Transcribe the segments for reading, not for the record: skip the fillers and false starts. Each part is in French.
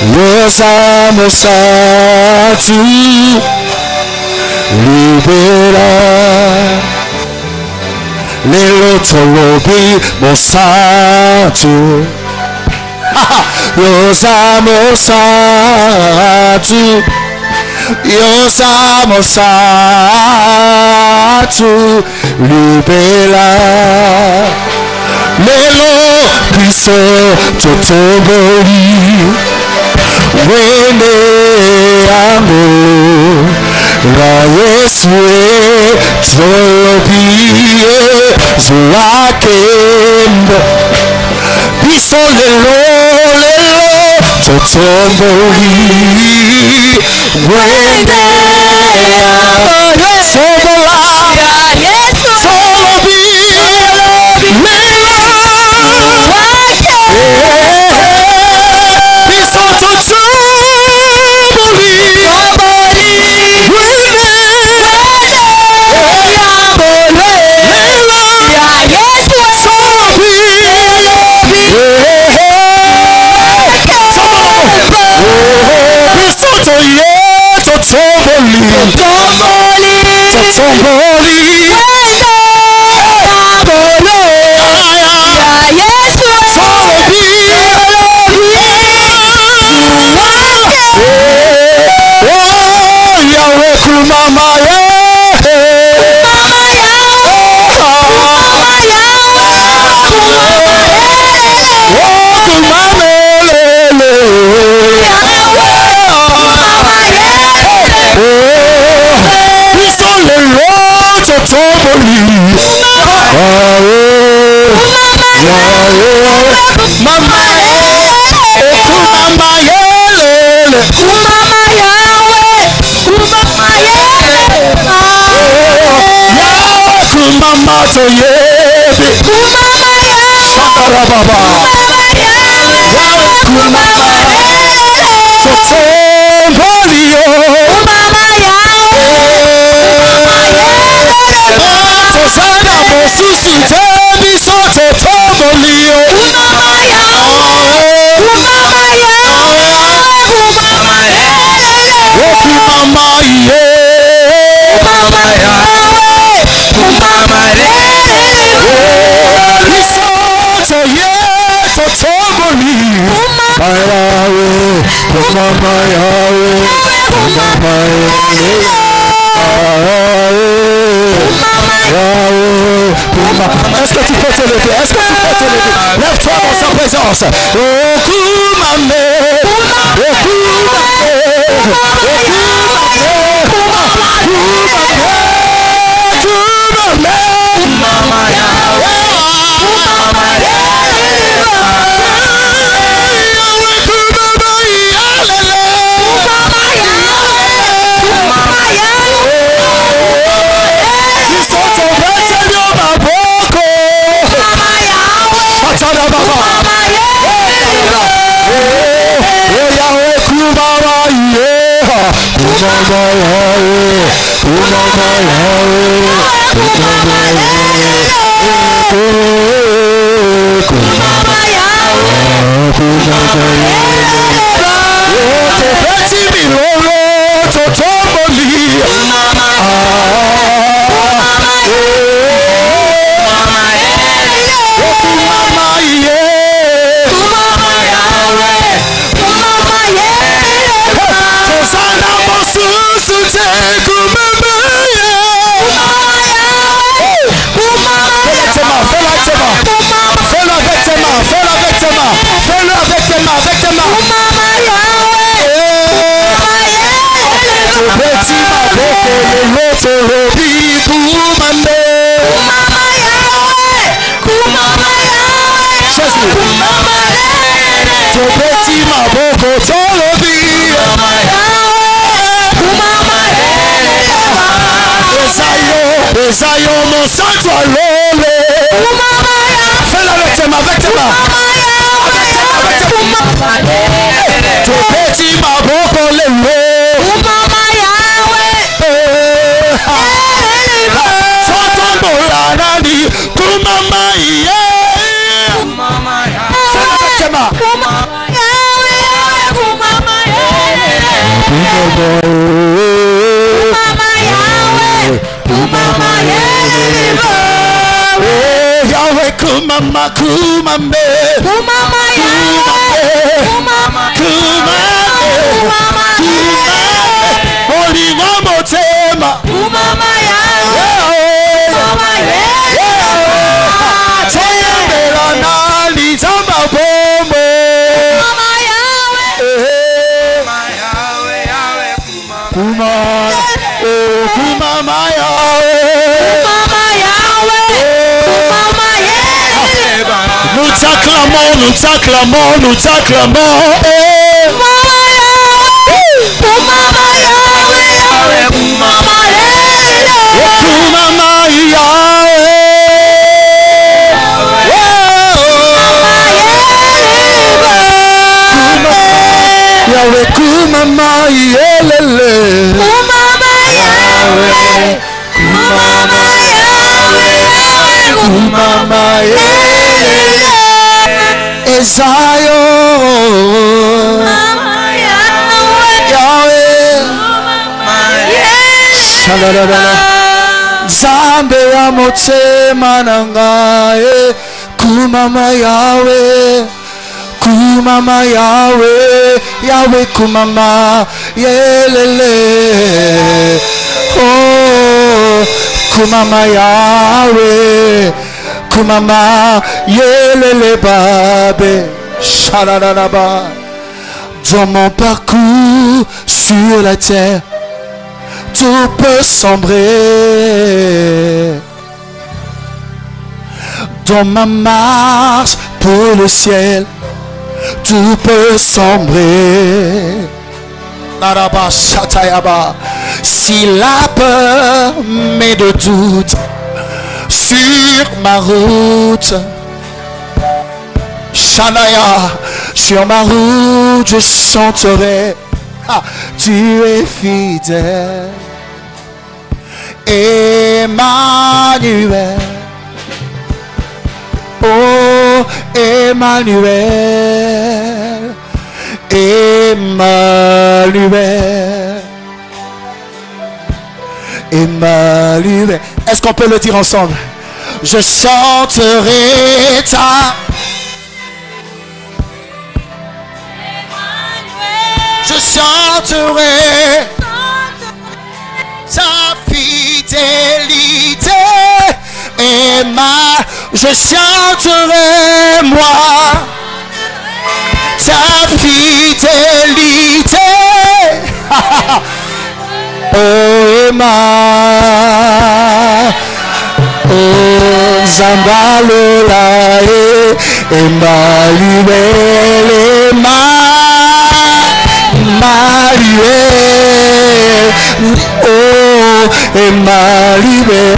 Yosa Mosatu Libera Lelo Tolobi Mosatu Yosa Mosatu Yosa Mosatu Libera Lelo Piso Totobori Wene Amo Ra Yesue Tolobie Zuakembo Piso Lelo Totombori Wene Amo Sobola Tolobi Est-ce que tu peux te lever? Est-ce que tu peux te lever? Lève-toi dans sa présence. Fais-le avec tes mains, avec tes mains. Yahweh kumama kumame kumama Yahweh kumama kumame Holy Mama tema kumama Yahweh kumama Yahweh Tembela nali tamba bombo kumama Yahweh Yahweh kumama kumama Yahweh nous t'acclamons, nous t'acclamons, nous t'acclamons. Mama Yahweh, Mama Yahweh, Kumama Yelele, Kumama Yahweh, Kumama Yahweh, Kumama Yelele, Zion, Yahweh, Shalalala, Zambe amote manangae, Kumama Yahweh. Kumama Yahweh, Yahweh Kumama Yelele. Oh, Kumama Yahweh, Kumama Yelele Babe. Shalalaba. Dans mon parcours sur la terre, tout peut sombrer. Dans ma marche pour le ciel, tout peut sombrer. Si la peur met de doute sur ma route, Shanaya, sur ma route je chanterai, tu es fidèle, Emmanuel. Oh, Emmanuel, Emmanuel, Emmanuel. Est-ce qu'on peut le dire ensemble? Je chanterai ta... Je chanterai ta fidélité. Je chanterai moi ta fidélité. Oh Emma, oh Zambalola, Emmanuel, Emmanuel, oh Emmanuel.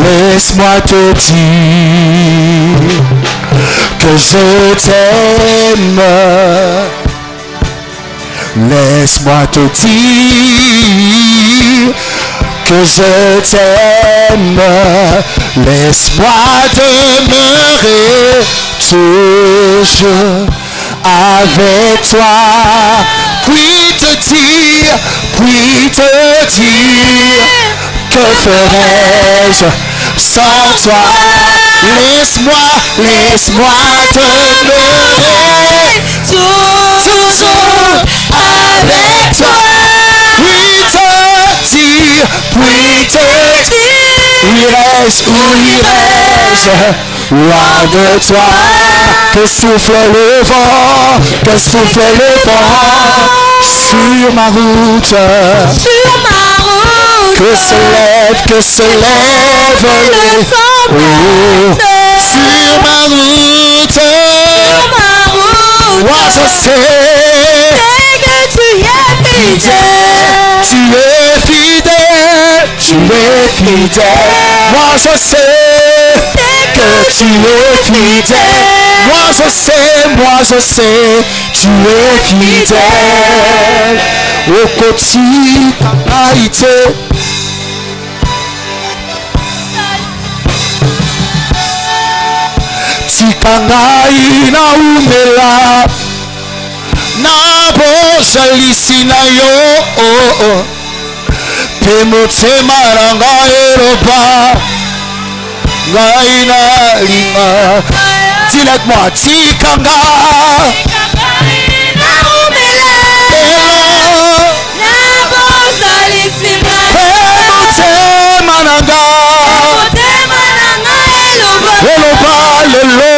Laisse-moi te dire que je t'aime. Laisse-moi te dire que je t'aime. Laisse-moi demeurer toujours avec toi. Puis te dire, que ferais-je sans toi? Laisse-moi demeurer toujours avec toi. Puis te dire, où irais-je loin de toi? Que souffle le vent, sur ma route. Que se lève les vents sur ma route. Moi je sais que tu es fidèle. Moi je sais que tu es fidèle. Moi je sais, tu es fidèle. Au quotidien, Tikanaina umela nabozalisi na yo pe motema na ngai eloba ngai nalinga. Dis avec moi, tikanga motema na ngai eloba lelo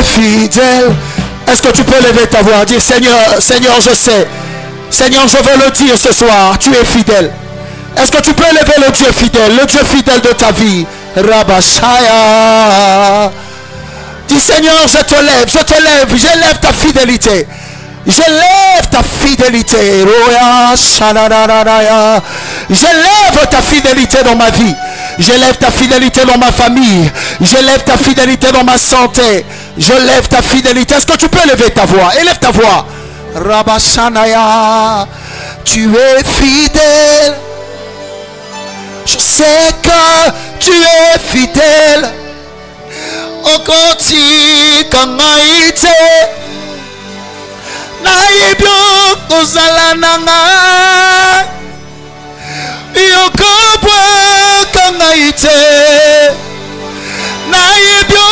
fidèle. Est-ce que tu peux lever ta voix? Dire Seigneur, Seigneur, je sais. Seigneur, je veux le dire ce soir. Tu es fidèle. Est-ce que tu peux lever le Dieu fidèle de ta vie? Rabashaya. Dis Seigneur, j'élève ta fidélité. J'élève ta fidélité. J'élève ta fidélité dans ma vie. J'élève ta fidélité dans ma famille. J'élève ta fidélité dans ma santé. Je lève ta fidélité. Est-ce que tu peux lever ta voix? Élève ta voix. Rabashanaya. Tu es fidèle. Je sais que tu es fidèle. Okoti kangaite. Naibyo kozalananga. Yokobwa kangaite. Naibyo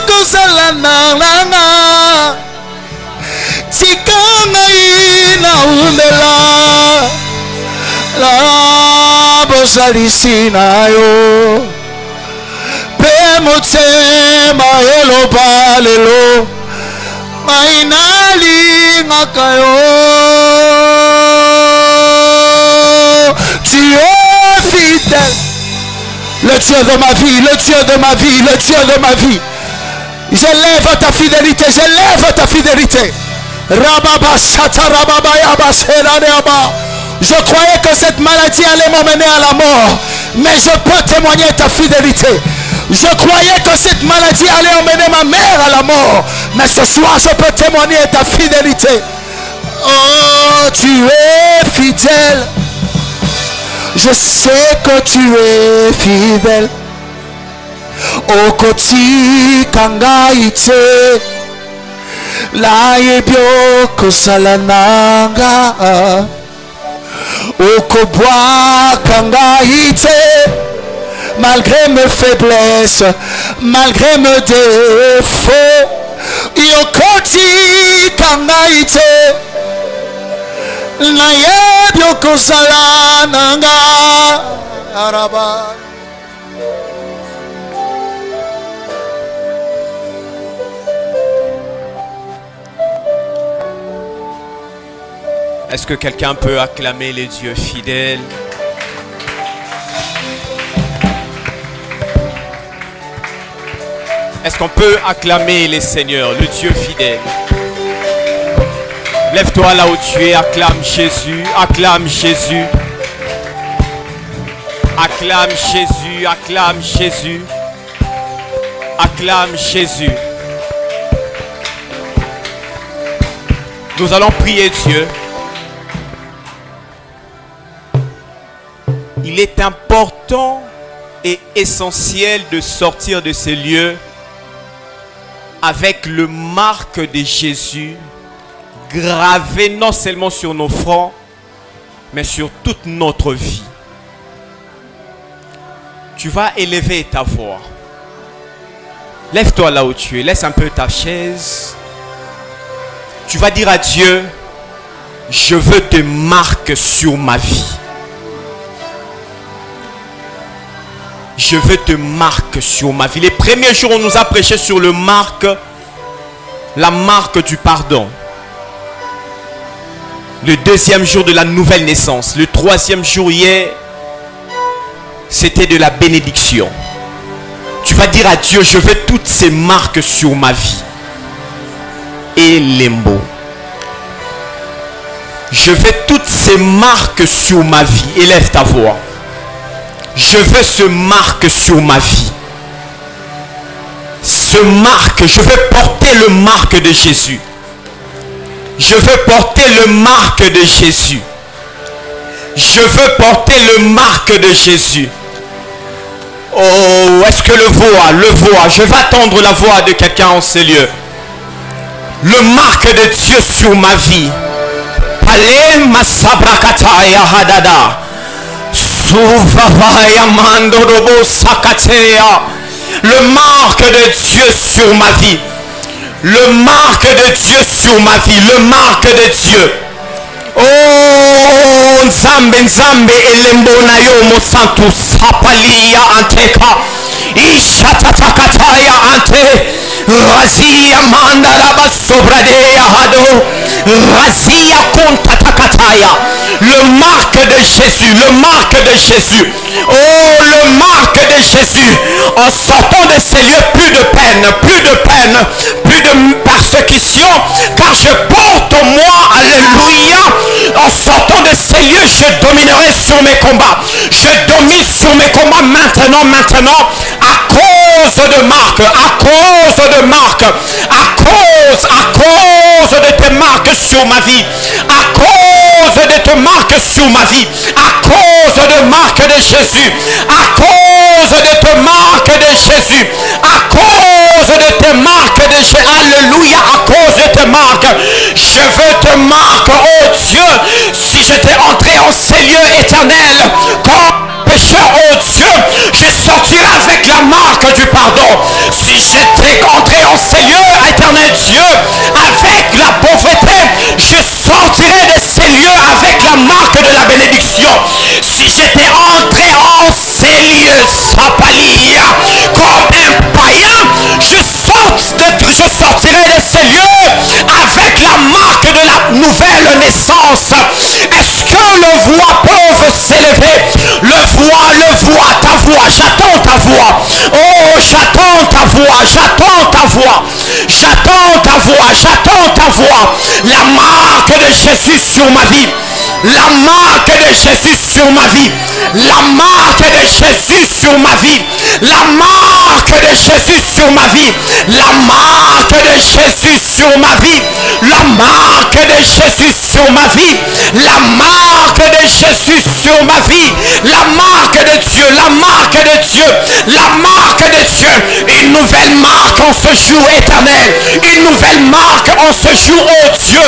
kozalananga. Tikangai na umela. La bozalisi na yo. Pe motema eloba lelo. Mainali ngakayo. Tu es fidèle. Le Dieu de ma vie, le Dieu de ma vie, le Dieu de ma vie. J'élève ta fidélité, j'élève ta fidélité. Je croyais que cette maladie allait m'emmener à la mort, mais je peux témoigner ta fidélité. Je croyais que cette maladie allait emmener ma mère à la mort, mais ce soir je peux témoigner ta fidélité. Oh, tu es fidèle. Je sais que tu es fidèle. Okoti kangaite. La yebyo kosalananga. Okobwa kangaite. Malgré mes faiblesses, malgré mes défauts, Yokoti kangaite. Na yebyo kosalananga. Araba. Est-ce que quelqu'un peut acclamer les dieux fidèles? Est-ce qu'on peut acclamer les seigneurs, le Dieu fidèle? Lève-toi là où tu es, acclame Jésus, acclame Jésus. Acclame Jésus, acclame Jésus. Acclame Jésus. Nous allons prier Dieu. Il est important et essentiel de sortir de ces lieux avec le marque de Jésus gravé non seulement sur nos fronts, mais sur toute notre vie. Tu vas élever ta voix. Lève-toi là où tu es, laisse un peu ta chaise. Tu vas dire à Dieu, je veux te marquer sur ma vie. Je veux te marquer sur ma vie. Les premiers jours, on nous a prêché sur le marque, la marque du pardon. Le deuxième jour de la nouvelle naissance. Le troisième jour hier, c'était de la bénédiction. Tu vas dire à Dieu, je veux toutes ces marques sur ma vie. Et lembo. Je veux toutes ces marques sur ma vie. Élève ta voix. Je veux ce marque sur ma vie. Ce marque, je veux porter le marque de Jésus. Je veux porter le marque de Jésus. Je veux porter le marque de Jésus. Oh, est-ce que le voix, je vais attendre la voix de quelqu'un en ces lieux. Le marque de Dieu sur ma vie. Pale masabrakataya hadada. Suvavaya mandorobo sakateya. Le marque de Dieu sur ma vie. Le marque de Dieu sur ma vie. Le marque de Dieu. Oh, Nzambe Nzambe elembo na yo mosantu sapalia anteka. Ishatatakataya ante. Razia mandaraba sobradea hado. Razia kontatakataya. Le marque de Jésus, le marque de Jésus. Oh, le marque de Jésus. En sortant de ces lieux, plus de peine, plus de persécution, car je porte en moi, alléluia. En sortant de ces lieux, je dominerai sur mes combats. Je domine sur mes combats maintenant, à cause de marques, à cause de marques, à cause de tes marques sur ma vie, à cause de tes marques sur ma vie, à cause de marques de Jésus, à cause de tes marques de Jésus, à cause de tes marques de Jésus, alléluia, à cause de tes marques, je veux te marquer, oh Dieu, si j'étais entré en ces lieux éternels, comme pécheur, oh Dieu, je sortirai avec la marque du pardon. Si j'étais entré en ces lieux, éternel Dieu, avec la pauvreté, je sortirai de ces lieux avec la marque de la bénédiction. Si j'étais entré en ces lieux, Sapalia, comme un païen, je sortirai de ces lieux avec la marque de la nouvelle naissance. Est-ce que le voix peut s'élever? Le voix, ta voix, j'attends ta voix. Oh, j'attends ta voix, j'attends ta voix. J'attends ta voix, j'attends ta voix. La marque de Jésus sur ma vie. La marque de Jésus sur ma vie. La marque de Jésus sur ma vie. La marque de Jésus sur ma vie. La marque de Jésus sur ma vie. La marque de Jésus sur ma vie. La marque de Jésus sur ma vie. La marque de Dieu. La marque de Dieu. La marque de Dieu. Une nouvelle marque en ce jour éternel. Une nouvelle marque en ce jour, oh Dieu.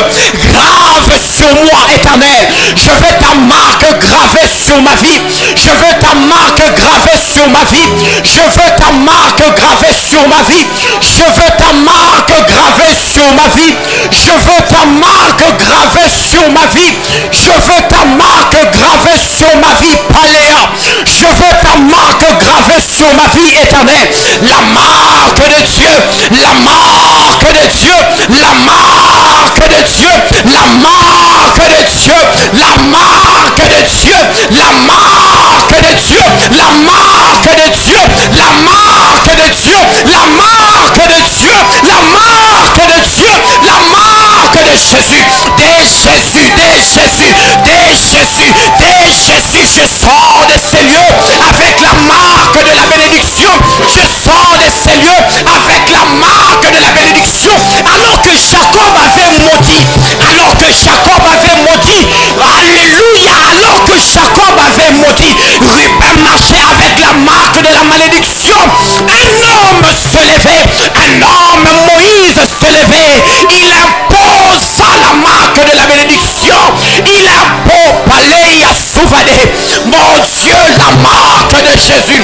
Grave sur moi éternel. Je veux ta marque gravée sur ma vie. Je veux ta marque gravée sur ma vie. Je veux ta marque gravée sur ma vie. Je veux ta marque gravée sur ma vie. Je veux ta marque gravée sur ma vie. Je veux ta marque gravée sur ma vie, Paléa. Je veux ta marque gravée sur ma vie éternelle. La marque de Dieu. La marque de Dieu. La marque de Dieu. La marque de Dieu. La marque de Dieu. La marque de Dieu. La marque de Dieu. La marque de Dieu. La marque de Dieu. La marque de Dieu. La marque de Jésus. Des Jésus. Des Jésus. Des Jésus. Des Jésus. Je sors de ces lieux avec la marque de la bénédiction. Je sors de ces lieux avec la marque de la bénédiction. Alors que Jacob avait maudit. Alors que Jacob avait maudit. Alléluia. Alors que Jacob avait maudit. Ruben marchait avec la marque de la malédiction. Un homme se levait. Un homme, Moïse se levait. Il imposa la marque de la bénédiction. Il imposa Paléa Souvadé. Mon Dieu, la marque de Jésus.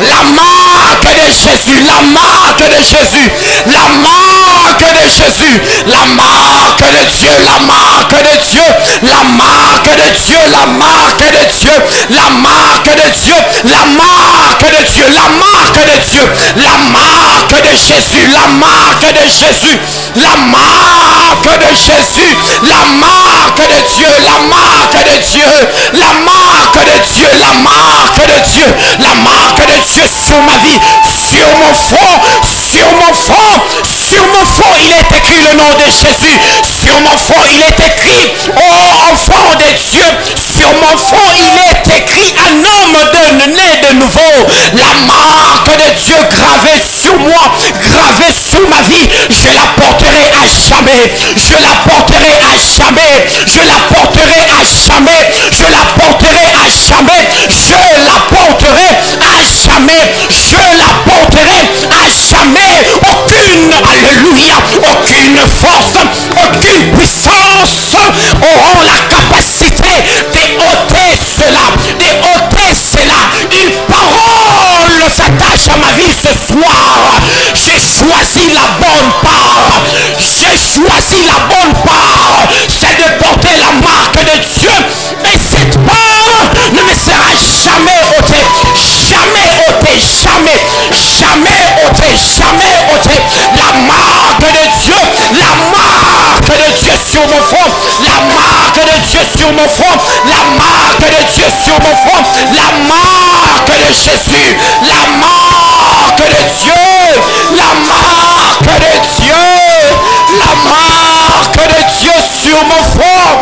La marque de Jésus. La marque de Jésus. La marque de Jésus. La marque de Dieu. La marque de Dieu. La marque de Dieu. La marque de Dieu. La marque de Dieu. La marque de de Dieu, la marque de Dieu, la marque de Jésus, la marque de Jésus, la marque de Jésus, la marque de Dieu, la marque de Dieu, la marque de Dieu, la marque de Dieu, la marque de Dieu sur ma vie, sur mon front, sur mon front, sur mon front, il est écrit le nom de Jésus, sur mon front, il est écrit, oh enfant de Dieu, sur mon front, il est écrit un homme né de nouveau, la marque de Dieu gravée sur moi, gravée sur ma vie, je la porterai à jamais, je la porterai à jamais, je la porterai à jamais, je la porterai à jamais, je la porterai à jamais, je la porterai à jamais, aucune, alléluia, aucune force, aucune puissance auront la capacité d'ôter cela, une parole s'attache à ma vie ce soir, j'ai choisi la bonne part, j'ai choisi la bonne part, c'est de porter la marque de Dieu, et cette part ne me sera jamais ôtée, jamais ôtée, jamais, jamais ôtée, jamais ôtée, la marque de Dieu, la marque de Dieu sur mon front, la marque de Dieu sur mon front, la marque de Dieu sur mon front, la marque de Jésus, la marque de Dieu, la marque de Dieu, la marque de Dieu sur mon front,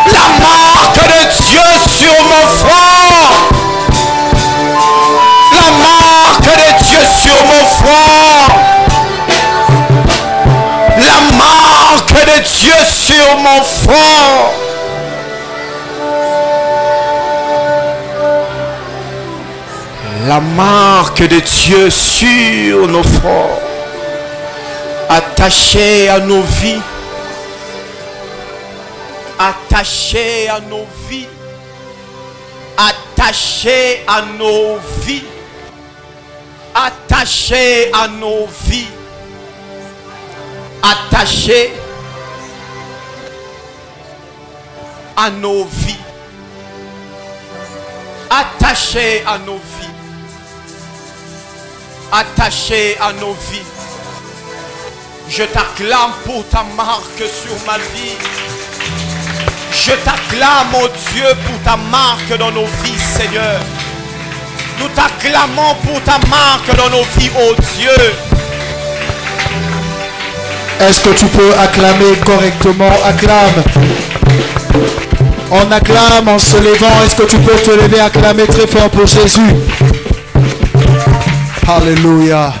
la marque de Dieu sur mon front, la marque de Dieu sur mon front, la marque de Dieu sur mon front. La marque de Dieu sur nos fronts, attachée à nos vies, attachée à nos vies, attachée à nos vies, attachée à nos vies, attachée à nos vies, attachée à nos vies, attaché à nos vies. Je t'acclame pour ta marque sur ma vie. Je t'acclame, oh Dieu, pour ta marque dans nos vies, Seigneur. Nous t'acclamons pour ta marque dans nos vies, oh Dieu. Est-ce que tu peux acclamer correctement? Acclame. On acclame en se levant. Est-ce que tu peux te lever, acclamer très fort pour Jésus? Alléluia.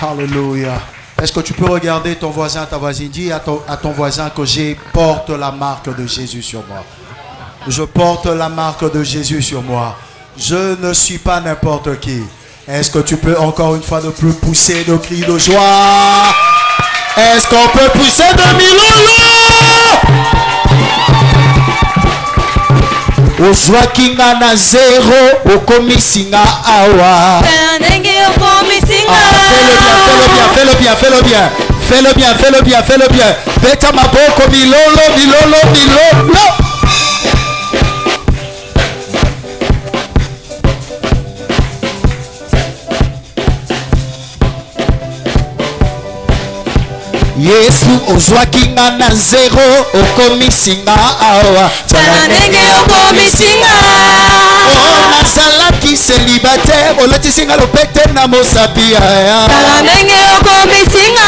Alléluia. Est-ce que tu peux regarder ton voisin, ta voisine? Dis à ton voisin que je porte la marque de Jésus sur moi. Je porte la marque de Jésus sur moi. Je ne suis pas n'importe qui. Est-ce que tu peux encore une fois de plus pousser de cris de joie? Est-ce qu'on peut pousser de milolo? Ozwakinga na zéro, okomisinga awa. Fais-le bien. Fais-le bien. Beta maboko milolo. Yesu ozwakinga na zéro, okomisinga awa. Talandenge okomisinga. Nazalaki célibataire, olatisinga lopete na mosapia. Talandenge okomisinga.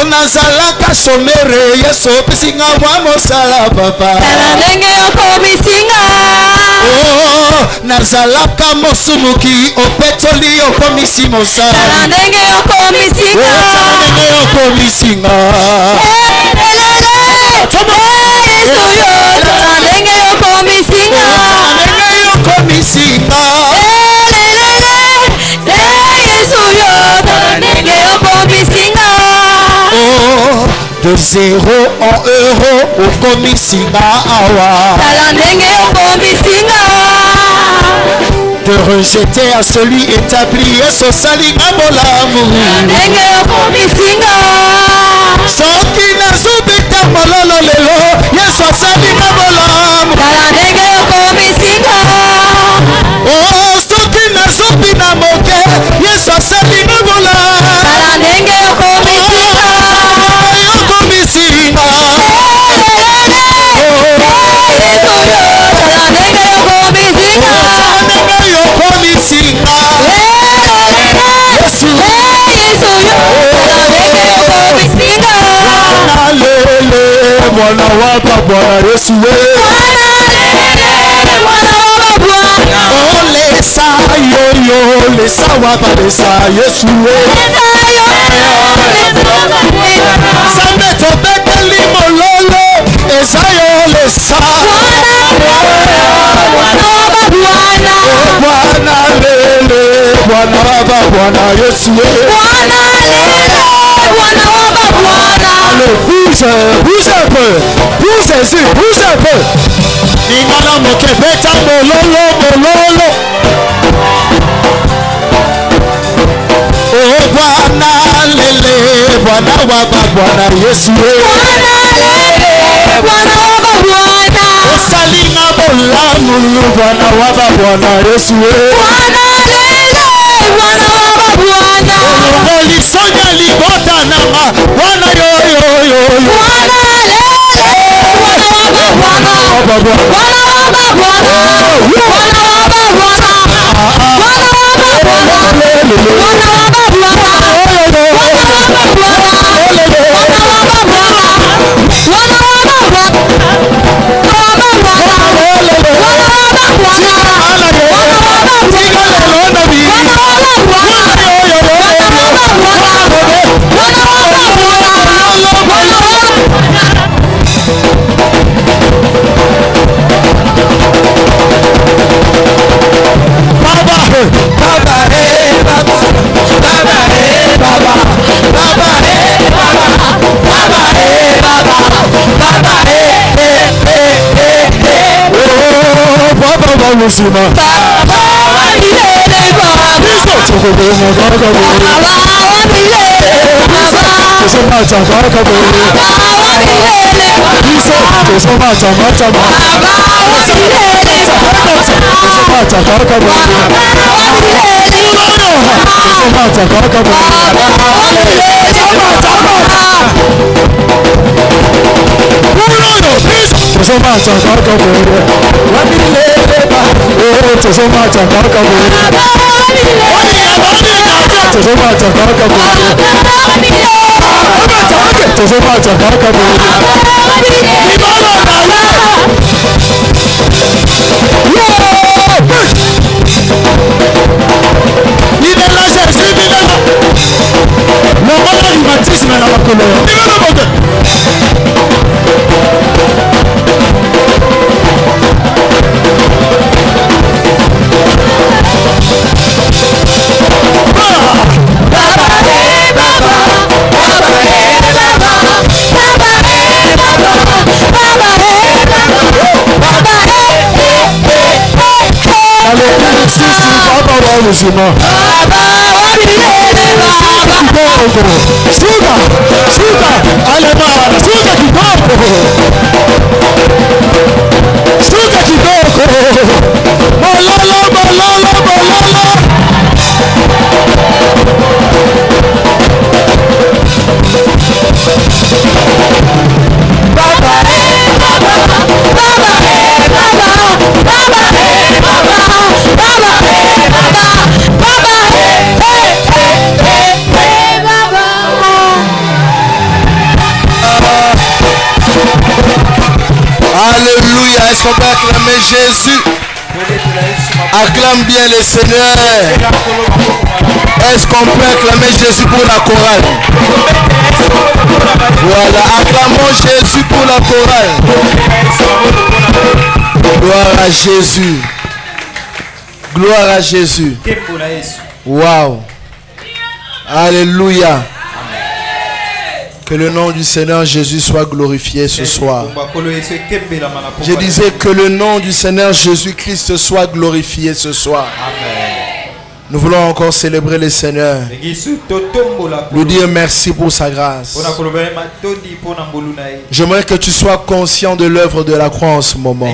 Nazalaka somere, Yesu opesinga mwa mosala papa. Talandenge okomisinga. Nazalaka mosumuki, opetoli okomisi mosala. Talandenge okomisinga. Talandenge okomisinga. Talandenge okomisinga. Komisinga. Oh, de zéro en euro, au komisinga awa. De rejeter à celui établi et so salinga molamu. Soki na zubita mololo lelo, yeso salinga molamu. Oh, Bwana wapa Bwana Yesu we. Oh lesa yo lesa wapa lesa Yesu we. Sambe to beteli mololo esa yo lesa. Bwana lele Bwana wapa Bwana Yesu we. Allez, bouge un peu, bouge un peu. Ningana moke beta mololo. Oh Bwana lele, Bwana waba Bwana Yesu. Osalinga bolamu, Bwana waba Bwana Yesu. Olisonya libota nanga Bwana yo Musima Alléluia, est-ce qu'on peut acclamer Jésus? Acclame bien le Seigneur. Est-ce qu'on peut acclamer Jésus pour la chorale? Voilà, acclamons Jésus pour la chorale. Gloire à Jésus. Gloire à Jésus. Wow. Alléluia. Que le nom du Seigneur Jésus soit glorifié ce soir. Je disais que le nom du Seigneur Jésus-Christ soit glorifié ce soir. Nous voulons encore célébrer le Seigneur. Lui dire merci pour sa grâce. J'aimerais que tu sois conscient de l'œuvre de la croix en ce moment.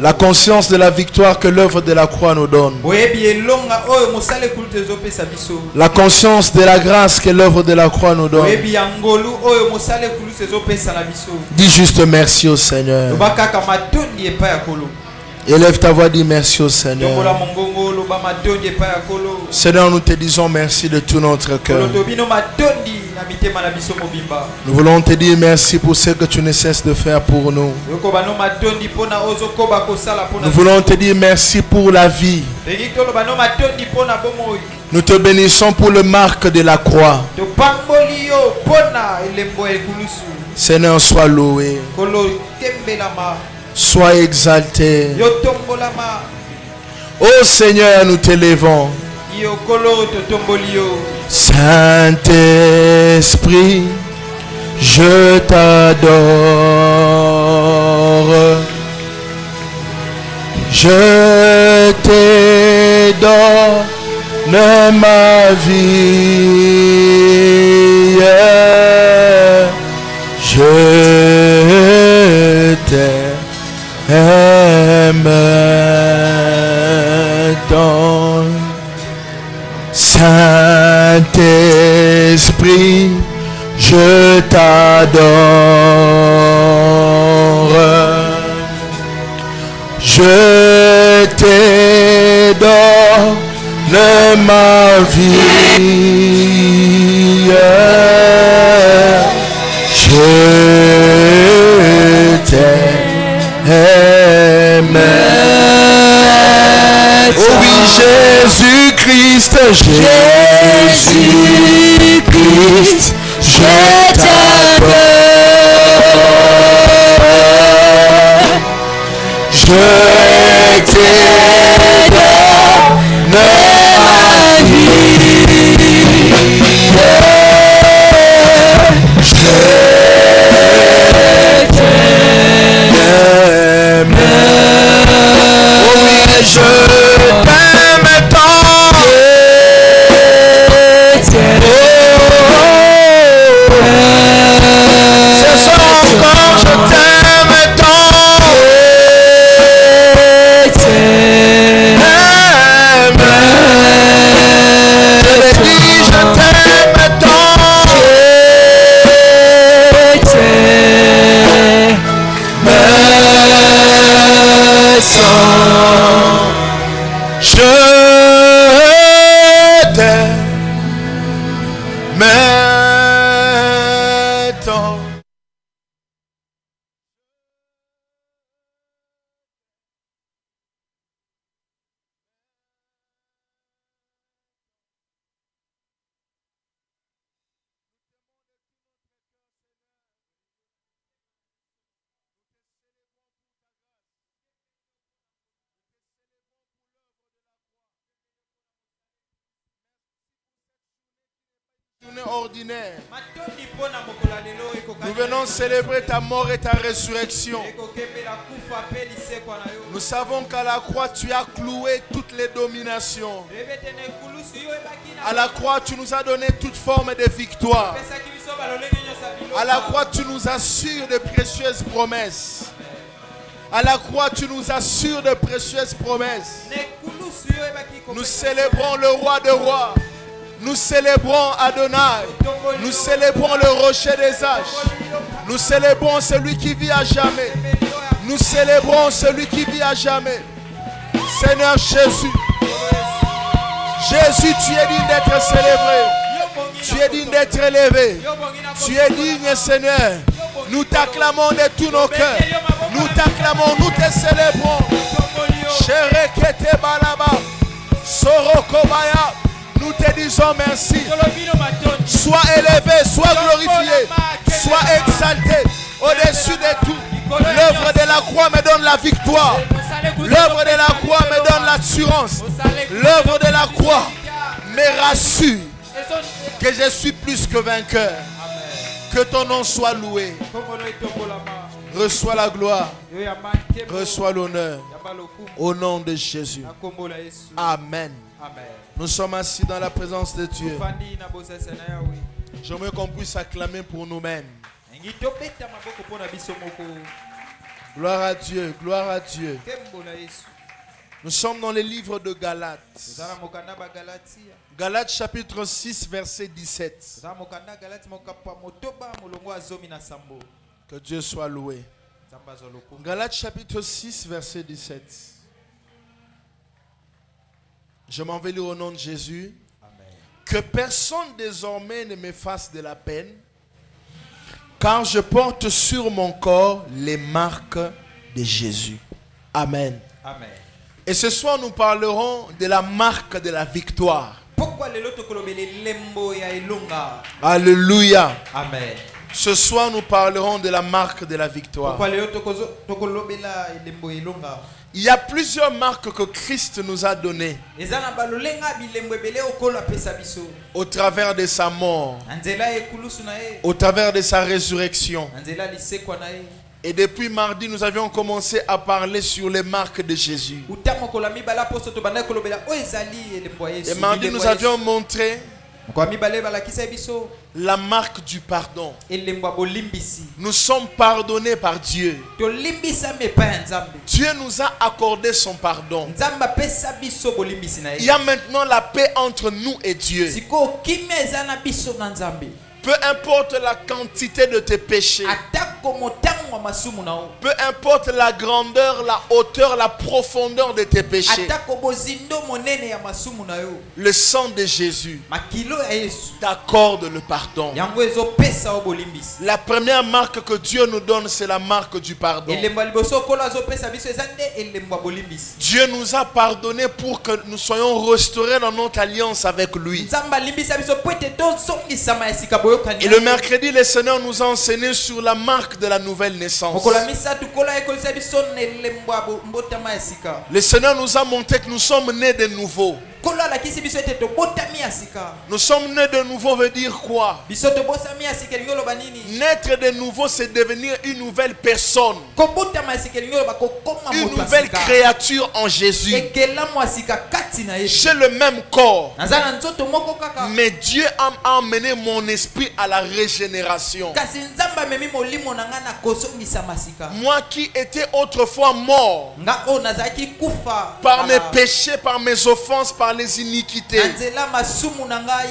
La conscience de la victoire que l'œuvre de la croix nous donne. La conscience de la grâce que l'œuvre de la croix nous donne. Dis juste merci au Seigneur. Élève ta voix, dis merci au Seigneur. Seigneur, nous te disons merci de tout notre cœur. Nous voulons te dire merci pour ce que tu ne cesses de faire pour nous. Nous voulons te dire merci pour la vie. Nous te bénissons pour le marque de la croix. Seigneur, sois loué. Sois exalté. Ô Seigneur, nous t'élevons. Saint-Esprit, je t'adore. Je te donne ma vie. Je t'aime tant. Saint-Esprit, je t'adore. Je te donne ma vie. Je t'aime. Oh oui, Jésus-Christ, Jésus-Christ, je t'adore. Je te donne ma vie. Je t'aime. Oh oui, je t'aime tant. Ce soir encore, je t'aime tant. Je l'ai dit, je t'aime tant. Je t'aime tant. Ordinaire. Nous venons célébrer ta mort et ta résurrection. Nous savons qu'à la croix tu as cloué toutes les dominations. À la croix tu nous as donné toute forme de victoire. À la croix tu nous assures de précieuses promesses. À la croix tu nous assures de précieuses promesses. Nous célébrons le roi des rois. Nous célébrons Adonai. Nous célébrons le rocher des âges. Nous célébrons celui qui vit à jamais. Nous célébrons celui qui vit à jamais. Seigneur Jésus. Jésus, tu es digne d'être célébré. Tu es digne d'être élevé. Tu es digne, Seigneur. Nous t'acclamons de tous nos cœurs. Nous t'acclamons, nous te célébrons. Cherekete balaba. Sorokobaya. Nous te disons merci. Sois élevé, sois glorifié, sois exalté au-dessus de tout. L'œuvre de la croix me donne la victoire. L'œuvre de la croix me donne l'assurance. L'œuvre de la croix me rassure que je suis plus que vainqueur. Que ton nom soit loué. Reçois la gloire. Reçois l'honneur. Au nom de Jésus. Amen. Nous sommes assis dans la présence de Dieu. J'aimerais qu'on puisse acclamer pour nous-mêmes. Gloire à Dieu, gloire à Dieu. Nous sommes dans le livre de Galates. Galates chapitre 6 verset 17. Que Dieu soit loué. Galates chapitre 6 verset 17. Je m'en vais lire au nom de Jésus. Amen. Que personne désormais ne me fasse de la peine, car je porte sur mon corps les marques de Jésus. Amen. Amen. Et ce soir, nous parlerons de la marque de la victoire. Pourquoi lelo tokolobele lembo ya elonga? Alléluia. Amen. Ce soir, nous parlerons de la marque de la victoire. Pourquoi lelo tokolobela lembo elonga? Il y a plusieurs marques que Christ nous a données Ezana balolenga bilembo ebele okolo apesa biso. au travers de sa mort, Anzela ekulusu na ye. au travers de sa résurrection. Anzela lisekwa na ye. Et depuis mardi, nous avions commencé à parler sur les marques de Jésus. Utamo kolami bala poso to banda kolobela o ezali elembo ya Yesu. Et mardi, nous avions montré Kolami bale bala kisa biso la marque du pardon. elembo bolimbisi. Nous sommes pardonnés par Dieu. To limbisa mepa ya Nzambe. Dieu nous a accordé son pardon. Nzamba pesa biso bolimbisi na Il y ye. a maintenant la paix entre nous et Dieu. Siko kimia ezana biso na Nzambe. Peu importe la quantité de tes péchés, Atako motango wa masumu na o. peu importe la grandeur, la hauteur, la profondeur de tes péchés, Atako bozindo monene ya masumu na yo. le sang de Jésus Makilo ya Yesu. t'accorde le pardon. Yango ezo pesa o bolimbisi. La première marque que Dieu nous donne, c'est la marque du pardon. Elembo liboso kolo azo pesa biso ezande elembo bolimbisi. Dieu nous a pardonné pour que nous soyons restaurés dans notre alliance avec lui. Nzamba limbisa biso po ete tozongisama esika boyokani. Et le mercredi, le Seigneur nous a enseigné sur la marque de la nouvelle naissance. Mokola misatu kola ekolisa biso na elembo mbotama esika. Le Seigneur nous a montré que nous sommes nés de nouveau. Kolo alakisi biso ete tobotami esika. Nous sommes nés de nouveau veut dire quoi? Biso tobosami esika elingi oloba nini? Naître de nouveau, c'est devenir une nouvelle personne, Kobotama esika elingi oloba kokoma une moto nouvelle esika. créature en Jésus. Ekelamu esika kati na Yesu. J'ai le même corps, Naza na nzoto moko kaka. mais Dieu a amené mon esprit à la régénération. Kasi Nzamba memi molimo na nga na kozongisa masika. Moi qui étais autrefois mort Nga o nazaki kufa. par mes péchés, par mes offenses, par les iniquités, Nzela masumu na ngai.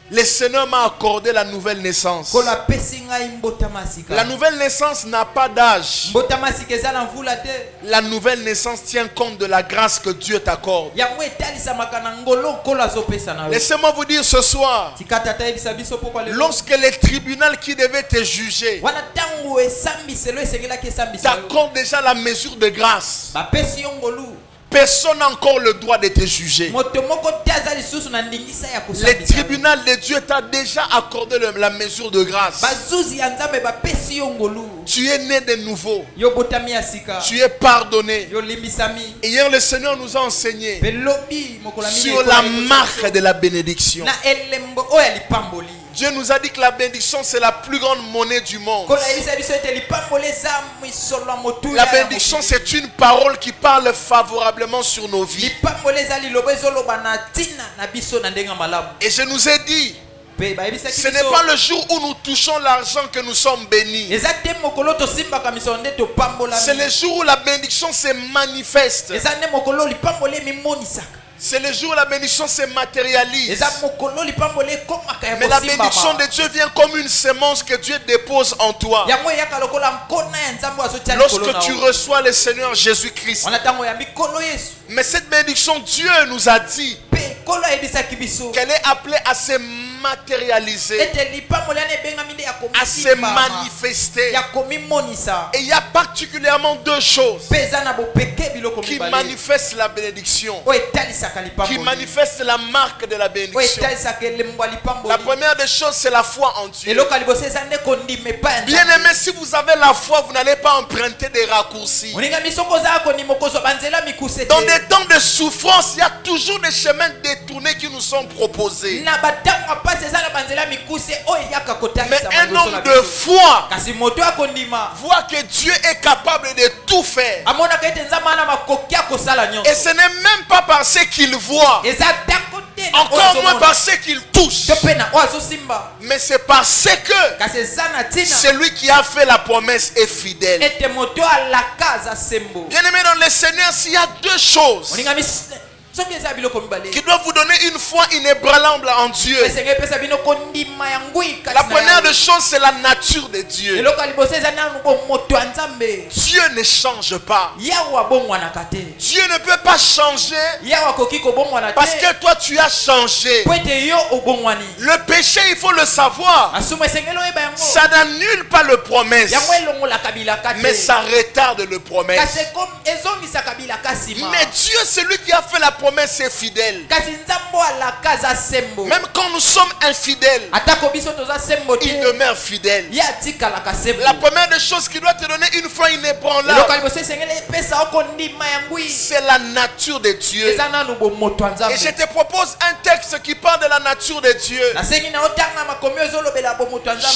le Seigneur m'a accordé la nouvelle naissance. Kola pesi ngai mbotama esika. La nouvelle naissance n'a pas d'âge. Mbotama esika eza na mvula te. La nouvelle naissance tient compte de la grâce que Dieu t'accorde. Yango etalisamaka na ngolo kola azopesa na yo. Laissez-moi vous dire ce soir, Tika tata yebisa biso pokwa lelo. lorsque le tribunal qui devait te juger Wana tango esambiselo esengelaki esambiselo. t'accorde déjà la mesure de grâce, Bapesi yo ngolu. personne n'a encore le droit de te juger. Moto moko te aza lisusu na ndingisa ya Le kosambisa. tribunal de Dieu t'a déjà accordé la mesure de grâce. Bazuzi ya Nzambe bapesi yo ngolu. Tu es né de nouveau. Yo botami ya sika. Tu es pardonné. Yo limbisami. Et hier, le Seigneur nous a enseigné Belobi mokola mine sur la marque de la bénédiction. na elembo oya lipamboli. Dieu nous a dit que la bénédiction, c'est la plus grande monnaie du monde. Kola yebisa biso ete lipamboli eza misolo ya motu. La bénédiction, c'est une parole qui parle favorablement sur nos vies. lipamboli eza liloba ezoloba na tina na biso na ndenga malamu. Et je nous ai dit, Pe bayebisaki ce n'est biso. pas le jour où nous touchons l'argent que nous sommes bénis. Eza te mokolo tosimbaka misolo nde topambolami. C'est le jour où la bénédiction se manifeste. Eza nde mokolo lipamboli emimonisaka. C'est le jour où la bénédiction se matérialise. Eza mokolo lipamboli ekomaka ya Mais la kosimbama. bénédiction de Dieu vient comme une semence que Dieu dépose en toi. yango eyaka lokola nkona ya Nzambe azotia likolo Lorsque na tu yo. reçois le Seigneur Jésus-Christ. Wana ntango ya mikolo Yesu. Mais cette bénédiction, Dieu nous a dit Pe kolo ayebisaki biso. qu'elle est appelée à se matérialiser, Ete lipamboli ana ebengami nde ya à se komisimbama. manifester. Ya komimonisa. Et il y a particulièrement deux choses Pe eza na bopeke biloko qui mibale. manifestent la bénédiction, Oyo etalisaka qui lipamboli. manifestent la marque de la Oyo bénédiction. etalisaka elembo ya lipamboli. La première des choses, c'est la foi en Dieu. eloko ya liboso eza nde kondima epai ya Bien Nzambe. aimé, si vous avez la foi, vous n'allez pas emprunter des raccourcis. Oningami soko ozala kondima okozwa banzela mikuse Dans te. des temps de souffrance, il y a toujours des chemins détournés qui nous sont proposés. Na batango apasi eza na banzela mikuse oyo eyaka Mais kotangisa un liboso homme na de biso. foi Kasi moto ya kondima voit que Dieu est capable de tout faire. amonaka ete Nzambe ana makoki ya kosala nyonso. Et ce n'est même pas parce qu'il voit, Eza tako te na oyo encore moins azomona. parce qu'il touche, To pe na oyo azosimba. mais c'est parce que Kasi eza na ntina celui qui a fait la promesse est fidèle. ete moto alaka aza sembo. Bien aimé dans le Seigneur, s'il y a deux choses Oningami qui doit vous donner une foi inébranlable en Dieu. La première des choses, c'est la nature de Dieu. Dieu ne change pas. Dieu ne peut pas changer parce que toi tu as changé. Le péché, il faut le savoir, ça n'annule pas le promesse, mais ça retarde le promesse. Mais Dieu, celui qui a fait la promesse, est fidèle. Même quand nous sommes infidèles, il demeure fidèle. La première des choses qui doit te donner une foi inébranlable, c'est la nature de Dieu. Et je te propose un texte qui parle de la nature de Dieu.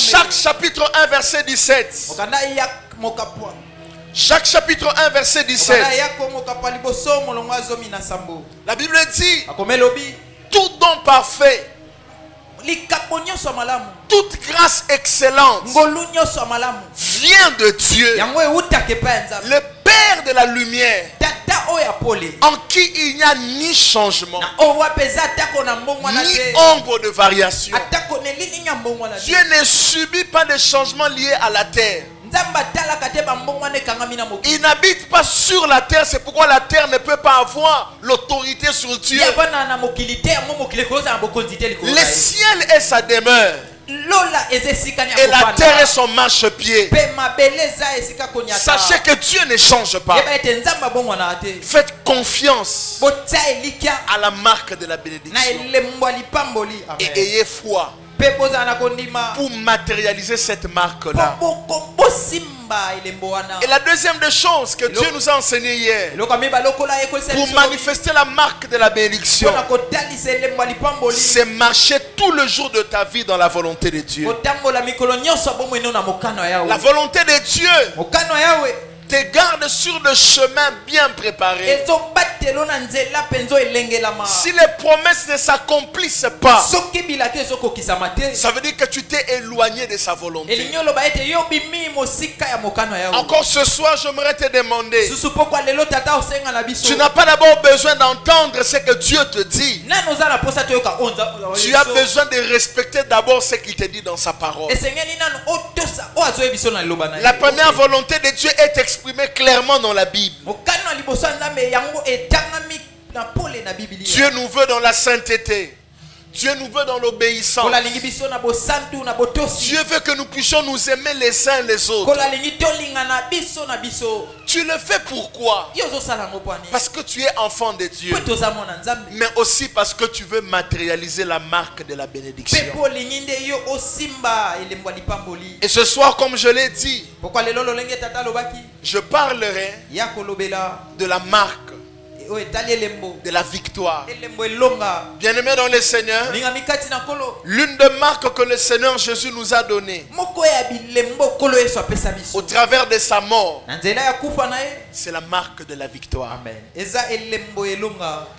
Jacques chapitre 1 verset 17. Jacques chapitre 1 verset 17. La Bible dit: tout don parfait, toute grâce excellente vient de Dieu, le Père de la lumière, en qui il n'y a ni changement, ni ombre de variation. Dieu ne subit pas de changement lié à la terre. Il n'habite pas sur la terre, c'est pourquoi la terre ne peut pas avoir l'autorité sur Dieu. Le ciel est sa demeure et la terre est son marchepied. Sachez que Dieu ne change pas. Faites confiance à la marque de la bénédiction et ayez foi pour matérialiser cette marque-là. Et la deuxième des choses que Dieu nous a enseigné hier, pour manifester la marque de la bénédiction, c'est marcher tout le jour de ta vie dans la volonté de Dieu. La volonté de Dieu te garde sur le chemin bien préparé. Si les promesses ne s'accomplissent pas, ça veut dire que tu t'es éloigné de sa volonté. Encore ce soir, j'aimerais te demander, tu n'as pas d'abord besoin d'entendre ce que Dieu te dit. Tu as besoin de respecter d'abord ce qu'il te dit dans sa parole. La première volonté de Dieu est exprimée clairement dans la Bible. Dieu nous veut dans la sainteté. Dieu nous veut dans l'obéissance. Dieu veut que nous puissions nous aimer les uns les autres. Tu le fais pourquoi? Parce que tu es enfant de Dieu, mais aussi parce que tu veux matérialiser la marque de la bénédiction. Et ce soir, comme je l'ai dit, je parlerai de la marque de la victoire. Bien-aimés dans le Seigneur, l'une des marques que le Seigneur Jésus nous a données au travers de sa mort, c'est la marque de la victoire. Et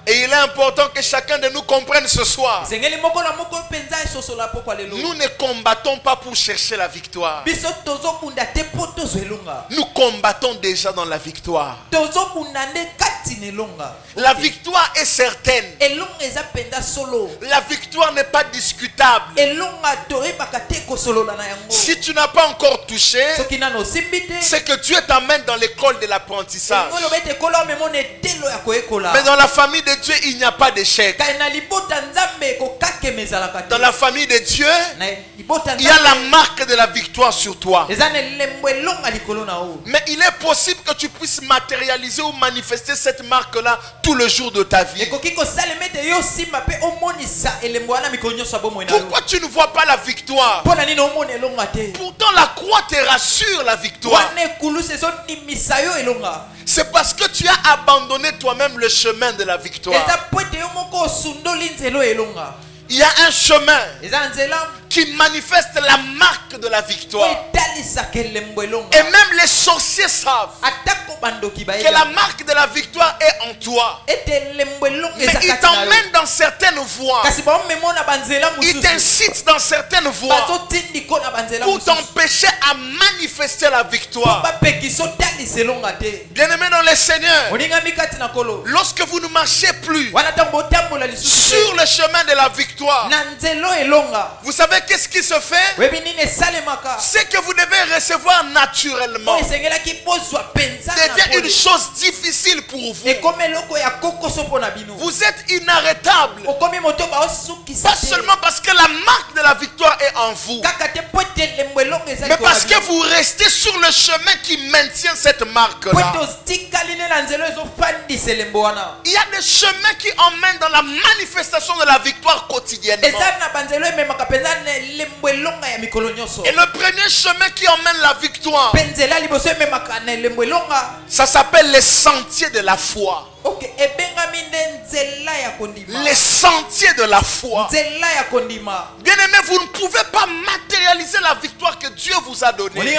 il est important que chacun de nous comprenne ce soir, nous ne combattons pas pour chercher la victoire. Nous combattons déjà dans la victoire. La victoire est certaine. La victoire n'est pas discutable. Si tu n'as pas encore touché, c'est que Dieu t'amène dans l'école de l'apprentissage. Mais dans la famille de Dieu, il n'y a pas d'échec. Dans la famille de Dieu, il y a la marque de la victoire sur toi. Mais il est possible que tu puisses matérialiser ou manifester cette marque-là tout le jour de ta vie. Pourquoi tu ne vois pas la victoire? Pourtant la croix te rassure la victoire. C'est parce que tu as abandonné toi-même le chemin de la victoire. Il y a un chemin qui manifeste la marque de la victoire. Et même les sorciers savent que la marque de la victoire est en toi. Mais ils t'emmènent dans certaines voies. Ils t'incitent dans certaines voies pour t'empêcher à manifester la victoire. Bien-aimés dans le Seigneur, lorsque vous ne marchez plus sur le chemin de la victoire, vous savez qu'est-ce qui se fait? C'est que vous devez recevoir naturellement. C'est une chose difficile pour vous. Vous êtes inarrêtable. Pas seulement parce que la marque de la victoire est en vous, mais parce que vous restez sur le chemin qui maintient cette marque-là. Il y a des chemins qui emmènent dans la manifestation de la victoire quotidiennement. Et le premier chemin qui emmène la victoire, ça s'appelle les sentiers de la foi. Les sentiers de la foi. Bien-aimés, vous ne pouvez pas matérialiser la victoire que Dieu vous a donnée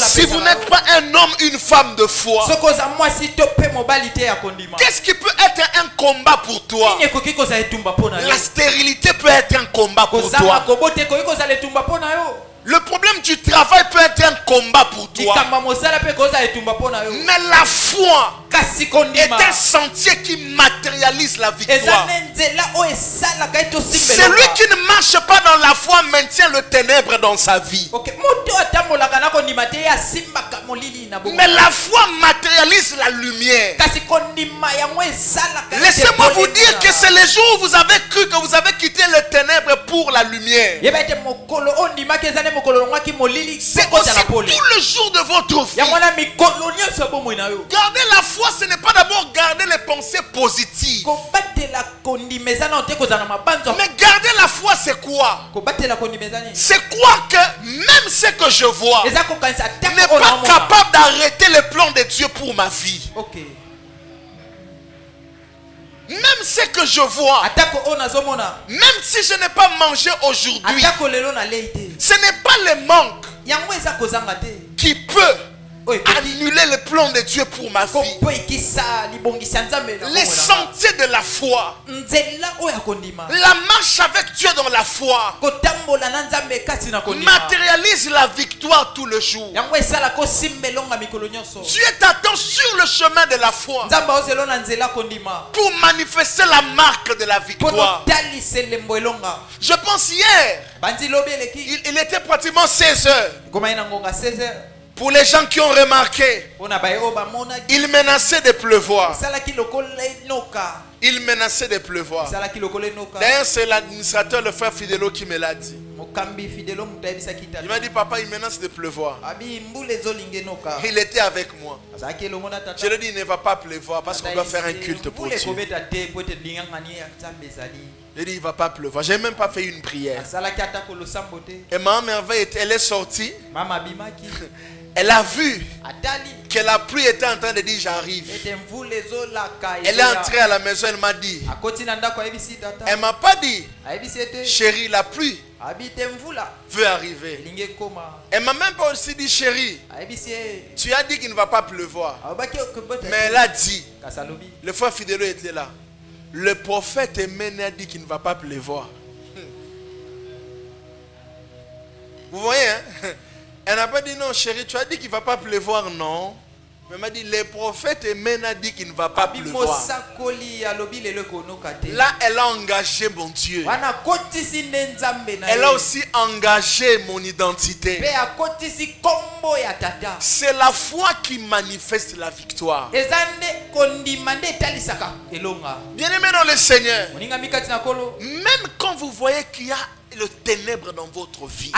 si vous n'êtes pas un homme, une femme de foi. Qu'est-ce qui peut être un combat pour toi? La stérilité peut être un combat pour toi. Le problème du travail peut être un combat pour toi. Mais la foi est un sentier qui matérialise la victoire. Celui qui ne marche pas dans la foi maintient le ténèbre dans sa vie. Mais la foi matérialise la lumière. Laissez-moi vous dire que c'est le jour où vous avez cru que vous avez quitté le ténèbre pour la lumière. C'est aussi tout le jour de votre vie. Garder la foi, ce n'est pas d'abord garder les pensées positives. Mais garder la foi, c'est quoi? C'est quoi que même ce que je vois n'est pas capable d'arrêter le plan de Dieu pour ma vie. Même ce que je vois, même si je n'ai pas mangé aujourd'hui, ce n'est pas le manque qui peut annuler le plan de Dieu pour ma vie. Les sentiers de la foi, la marche avec Dieu dans la foi, matérialise la victoire tout le jour. Dieu t'attend sur le chemin de la foi pour manifester la marque de la victoire. Je pense hier, il était pratiquement 16 heures. Pour les gens qui ont remarqué, il menaçait de pleuvoir. Il menaçait de pleuvoir. D'ailleurs, c'est l'administrateur, le frère Fidelo, qui me l'a dit. Il m'a dit, papa, il menace de pleuvoir. Il était avec moi. Je lui ai dit, il ne va pas pleuvoir parce qu'on doit faire un culte pour Dieu. Il dit, il ne va pas pleuvoir. Je n'ai même pas fait une prière. Et maman Merveille, elle est sortie. Elle a vu que la pluie était en train de dire j'arrive. Elle est entrée à la maison, elle m'a dit. Elle ne m'a pas dit, chérie, la pluie veut arriver. Elle m'a même pas aussi dit, chérie, tu as dit qu'il ne va pas pleuvoir. Mais elle a dit, le frère Fidelo était là. Le prophète Emmanuel a dit qu'il ne va pas pleuvoir. Vous voyez, hein? Elle n'a pas dit non, chérie, tu as dit qu'il ne va pas pleuvoir, non. Mais elle m'a dit, le prophète Emmanuel a dit qu'il ne va pas pleuvoir. Là, elle a engagé mon Dieu. Elle a aussi engagé mon identité. C'est la foi qui manifeste la victoire. Bien-aimés dans le Seigneur, même quand vous voyez qu'il y a le ténèbre dans votre vie,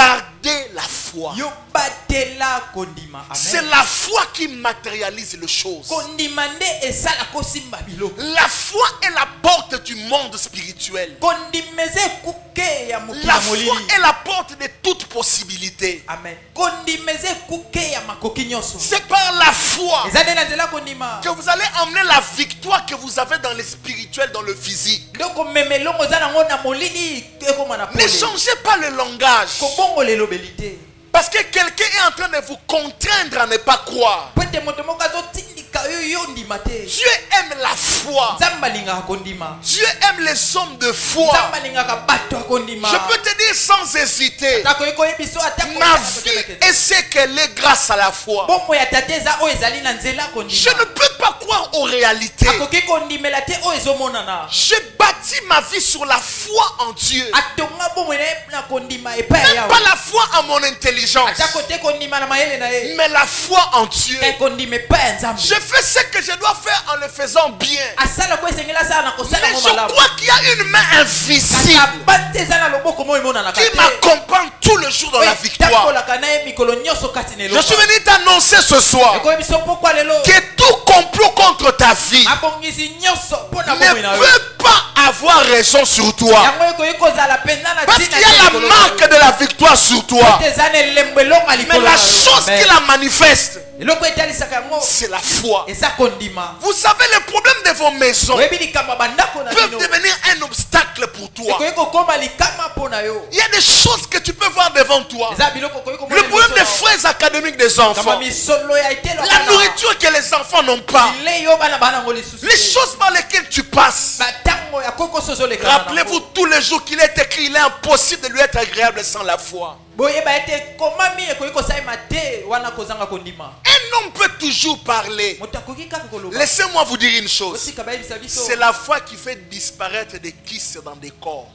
Gardez la foi. Yo batela kondima. C'est Amen. la foi qui matérialise les choses. Kondima nde esala kosimba biloko. La foi est la porte du monde spirituel. Kondimeze kuke ya mokili La ya foi molili. est la porte de toute possibilité. Amen. Kondimeze kuke ya makoki nyonso. C'est par la foi Eza nde na nzela kondima. que vous allez emmener la victoire que vous avez dans le spirituel, dans le physique. Ndoko memelongo za nango na molili ekoma na Ne pole. changez pas le langage. Kobongo lelobeli te. Parce que quelqu'un est en train de vous contraindre à ne pas croire. Po ete moto moko azotindika yo yo ndima te. Dieu aime la foi. Nzambe alingaka kondima. Dieu aime les hommes de foi. Nzambe alingaka bato ya kondima. Je peux te dire sans hésiter, Nakoki koyebiso ata ma vie est ce qu'elle est grâce à la foi. bombo ya tate eza oyo ezali na nzela Je kondima. ne peux pas croire aux réalités. Akoki kondimela te oyo ezomonana. J'ai bâti ma vie sur la foi en Dieu. Atonga bombo na kondima epai ya Même pas yawe. la foi en mon intelligence, Atako te kondima na mayele na ye. mais la foi en Dieu. Kai kondima epai ya Nzambe. Je fais ce que je dois faire en le faisant bien. Asala ko esengela asala na kosala Mais ngo je malamu. crois qu'il y a une main invisible Kata bate eza na loboko mo emonana qui m'accompagne tout le jour dans la victoire. takolaka na ye mikolo nyonso kati na Je suis venu t'annoncer ce soir ekoyebiso pokwa lelo. que tout complot contre ta vie Abongisi nyonso mpo na ne bomoi na yo. peut pas avoir raison sur toi. Yango ekoki kozala mpenza na Parce ntina qu'il y a la marque de la victoire sur toi. ete eza na elembo elonga Mais likolo la na yo. chose Amen. qui la manifeste, eloko etalisaka yango c'est la foi. eza kondima. Vous savez, les problèmes de vos maisons oyebi likambo ya bandako na peuvent bino devenir un obstacle pour toi. ekoki kokoma likama mpo na yo. Il y a des choses que tu peux voir devant toi. eza biloko okoki komona Le problème liboso des na yo. frais académiques des kama enfants. misolo ya etelo La nourriture que les enfants n'ont pas. bilei yo bana bana yango lisusu Les choses par lesquelles tu passes. batango ya kokoso ozolekana nango. Rappelez-vous tous les jours qu'il est écrit, il est impossible de lui être agréable sans la foi. boyeba ete komami ekoki kosalema te wana kozanga kondima. Un homme peut toujours parler. moto akoki kaka koloba. Laissez-moi vous dire une chose. osika bayebisa biso. C'est la foi qui fait disparaître des kystes dans des corps.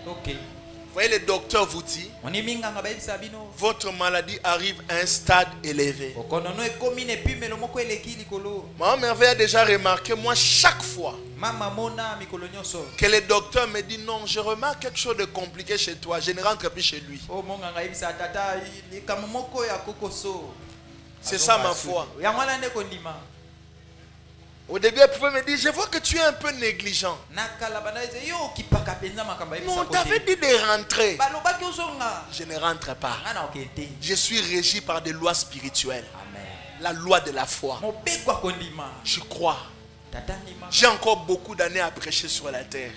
ok Vous voyez, le docteur vous dit, oni minganga bayebisa bino votre maladie arrive à un stade élevé. okonono ekomi na epimelo moko eleki likolo. Maman Merveille a déjà remarqué, moi, chaque fois mama mona mikolo nyonso. que le docteur me dit non, je remarque quelque chose de compliqué chez toi, je ne rentre plus chez lui. o monganga yebisa tata likambo moko ya kokoso. C'est ça ma foi. yango wana nde kondima. Au début, elle pouvait me dire, je vois que tu es un peu négligent. nakala bana eze yo okipaka mpenza makambo Non, yebisa on t'avait dit de rentrer. balobaki ozonga. Je ne rentre pas. nga na okende. Je suis régi par des lois spirituelles. amen. La loi de la foi. mobeko akondima. Je crois. tata ndima. J'ai encore beaucoup d'années à prêcher sur la terre.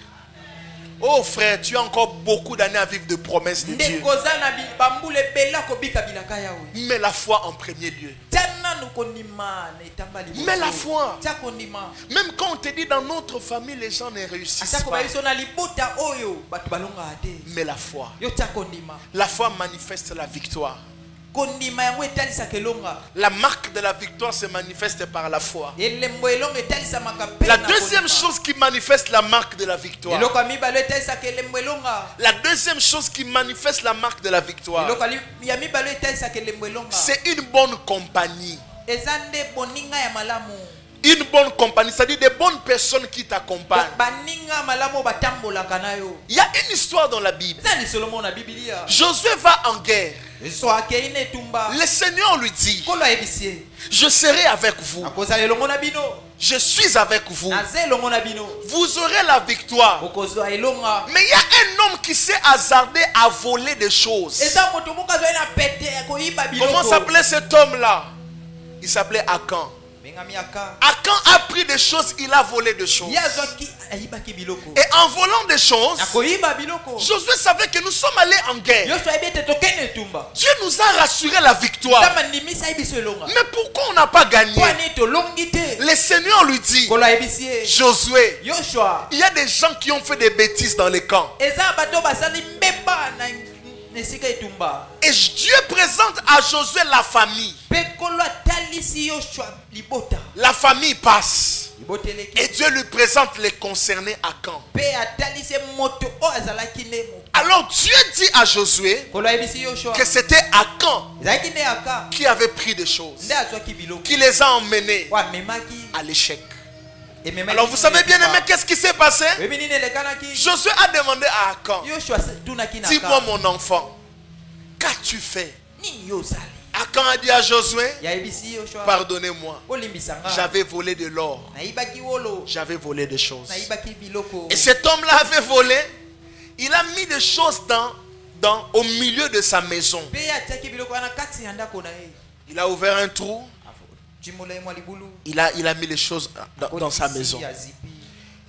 Oh frère, tu as encore beaucoup d'années à vivre de promesses de Dieu. ndekoza na bambula ebele akobika bilaka yawe. Mets la foi en premier lieu. tia nanu kondima na etamba liboso. Mets la foi. tia kondima. Même quand on te dit dans notre famille, les gens ne réussissent atako pas. babiso na libota oyo bato balongaka te. Mais la foi. yo tia kondima. La foi manifeste la victoire. kondima yango etalisaka elonga. La marque de la victoire se manifeste par la foi. elembo elonga etalisamaka mpe La na deuxième kondima. chose qui manifeste la marque de la victoire. eloko ya mibale etalisaka elembo elonga. La deuxième chose qui manifeste la marque de la victoire, eloko ya mibale etalisaka elembo elonga. c'est une bonne compagnie. eza nde boninga ya malamu. Une bonne compagnie, c'est-à-dire des bonnes personnes qui t'accompagnent. baninga malamu oyo batambolaka na yo. Il y a une histoire dans la Bible. eza lisolo moko na bibilia. Josué va en guerre. so akei na etumba. Le Seigneur lui dit, nkolo ayebisi ye. je serai avec vous. akozala elongo na bino. Je suis avec vous. naza elongo na bino. Vous aurez la victoire. okozwa elonga. Mais il y a un homme qui s'est hasardé à voler des choses. eza moto moko azwai na pete ya koyiba biloko. Comment s'appelait cet homme-là? Il s'appelait Akan. bengami aka. Akan a pris des choses, il a volé des choses. ye azwaki ayibaki biloko. Et en volant des choses, na koyiba biloko. Josué savait que nous sommes allés en guerre. nyonso ayebi ete tokende etumba. Dieu nous a rassuré la victoire. nzambe andimisi ayebiso elonga. Mais pourquoi on n'a pas gagné? mpo ani tolongi te. Le Seigneur lui dit, nkolo ayebisi ye. Josué, yoshua. il y a des gens qui ont fait des bêtises dans les camps. eza bato basali mbeba na esika etumba. Et Dieu présente à Josué la famille. mpe nkolo atalisi yoshua libota. La famille passe. libota eleki. Et Dieu lui présente les concernés à camp. mpe atalisi moto oyo azalaki nde mo. Alors Dieu dit à Josué nkolo ayebisi yoshua. que c'était Akan ezalaki nde aka. qui avait pris des choses, nde azwaki biloko. qui les a emmenés oyo amemaki. à l'échec. ememaki. Alors vous savez bien aimé, qu'est-ce qui s'est passé? oyebi nini elekanaki. Josué a demandé à Akan, yoshua tunaki na dis-moi aka. mon enfant, qu'as-tu fait? Nini yo sali? Akan a dit à Josué, Yayebisi Yoshua. pardonnez-moi. Olimbisanga. J'avais volé de l'or. Naibaki wolo. J'avais volé des choses. Naibaki biloko. Et cet homme-là avait volé. Il a mis des choses au milieu de sa maison. Pe atiaki biloko wana kati ya ndako na ye. Il a ouvert un trou. Jimola mwa libulu. Il a mis les choses dans sa maison. Ya zipi.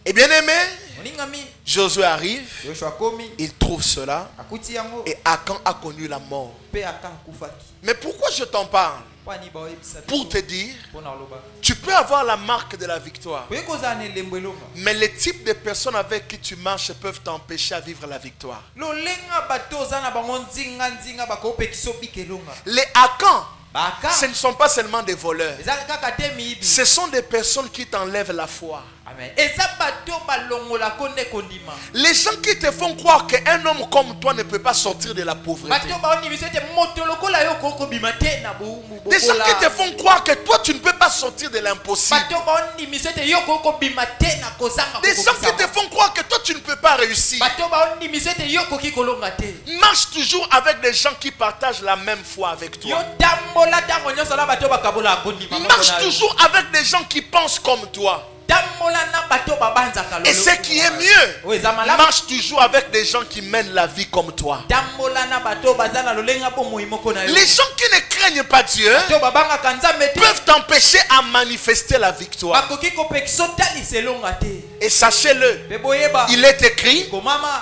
Et bien aimé, Oningami. Josué arrive. Yoshua komi. Il trouve cela. Akuti yango. Et Akan a connu la mort. Pe aka kufaki. Mais pourquoi je t'en parle? Pani ba oyebisa. Pour te dire, Pona loba. tu peux avoir la marque de la victoire. Koye kozana lembo elonga. Mais les types de personnes avec qui tu marches peuvent t'empêcher à vivre la victoire. Lolenga bato zana bango nzinga nzinga bakopekiso bikelonga. Les Akans, Baka. ce ne sont pas seulement des voleurs. Ezaka kaka te miyibi. Ce sont des personnes qui t'enlèvent la foi. Amen. Eza bato balongola konde kondima. Les gens qui te font croire qu'un homme comme toi ne peut pas sortir de la pauvreté. Bato baoni bisete motoloko la yo koko bimate na boumu. Des gens qui te font croire que toi tu ne peux pas sortir de l'impossible. Bato baoni bisete yo koko bimate na kozanga. Des gens qui te font croire que toi tu ne peux pas réussir. Bato baoni bisete yo koki kolonga te. Marche toujours avec des gens qui partagent la même foi avec Yo toi. tambola tango nyoso la bato bakabola kondima. Marche toujours avec des gens qui pensent comme toi. Et ce qui est mieux, marche toujours avec des gens qui mènent la vie comme toi. Les gens qui ne craignent pas Dieu peuvent t'empêcher à manifester la victoire. Et sachez-le, il est écrit,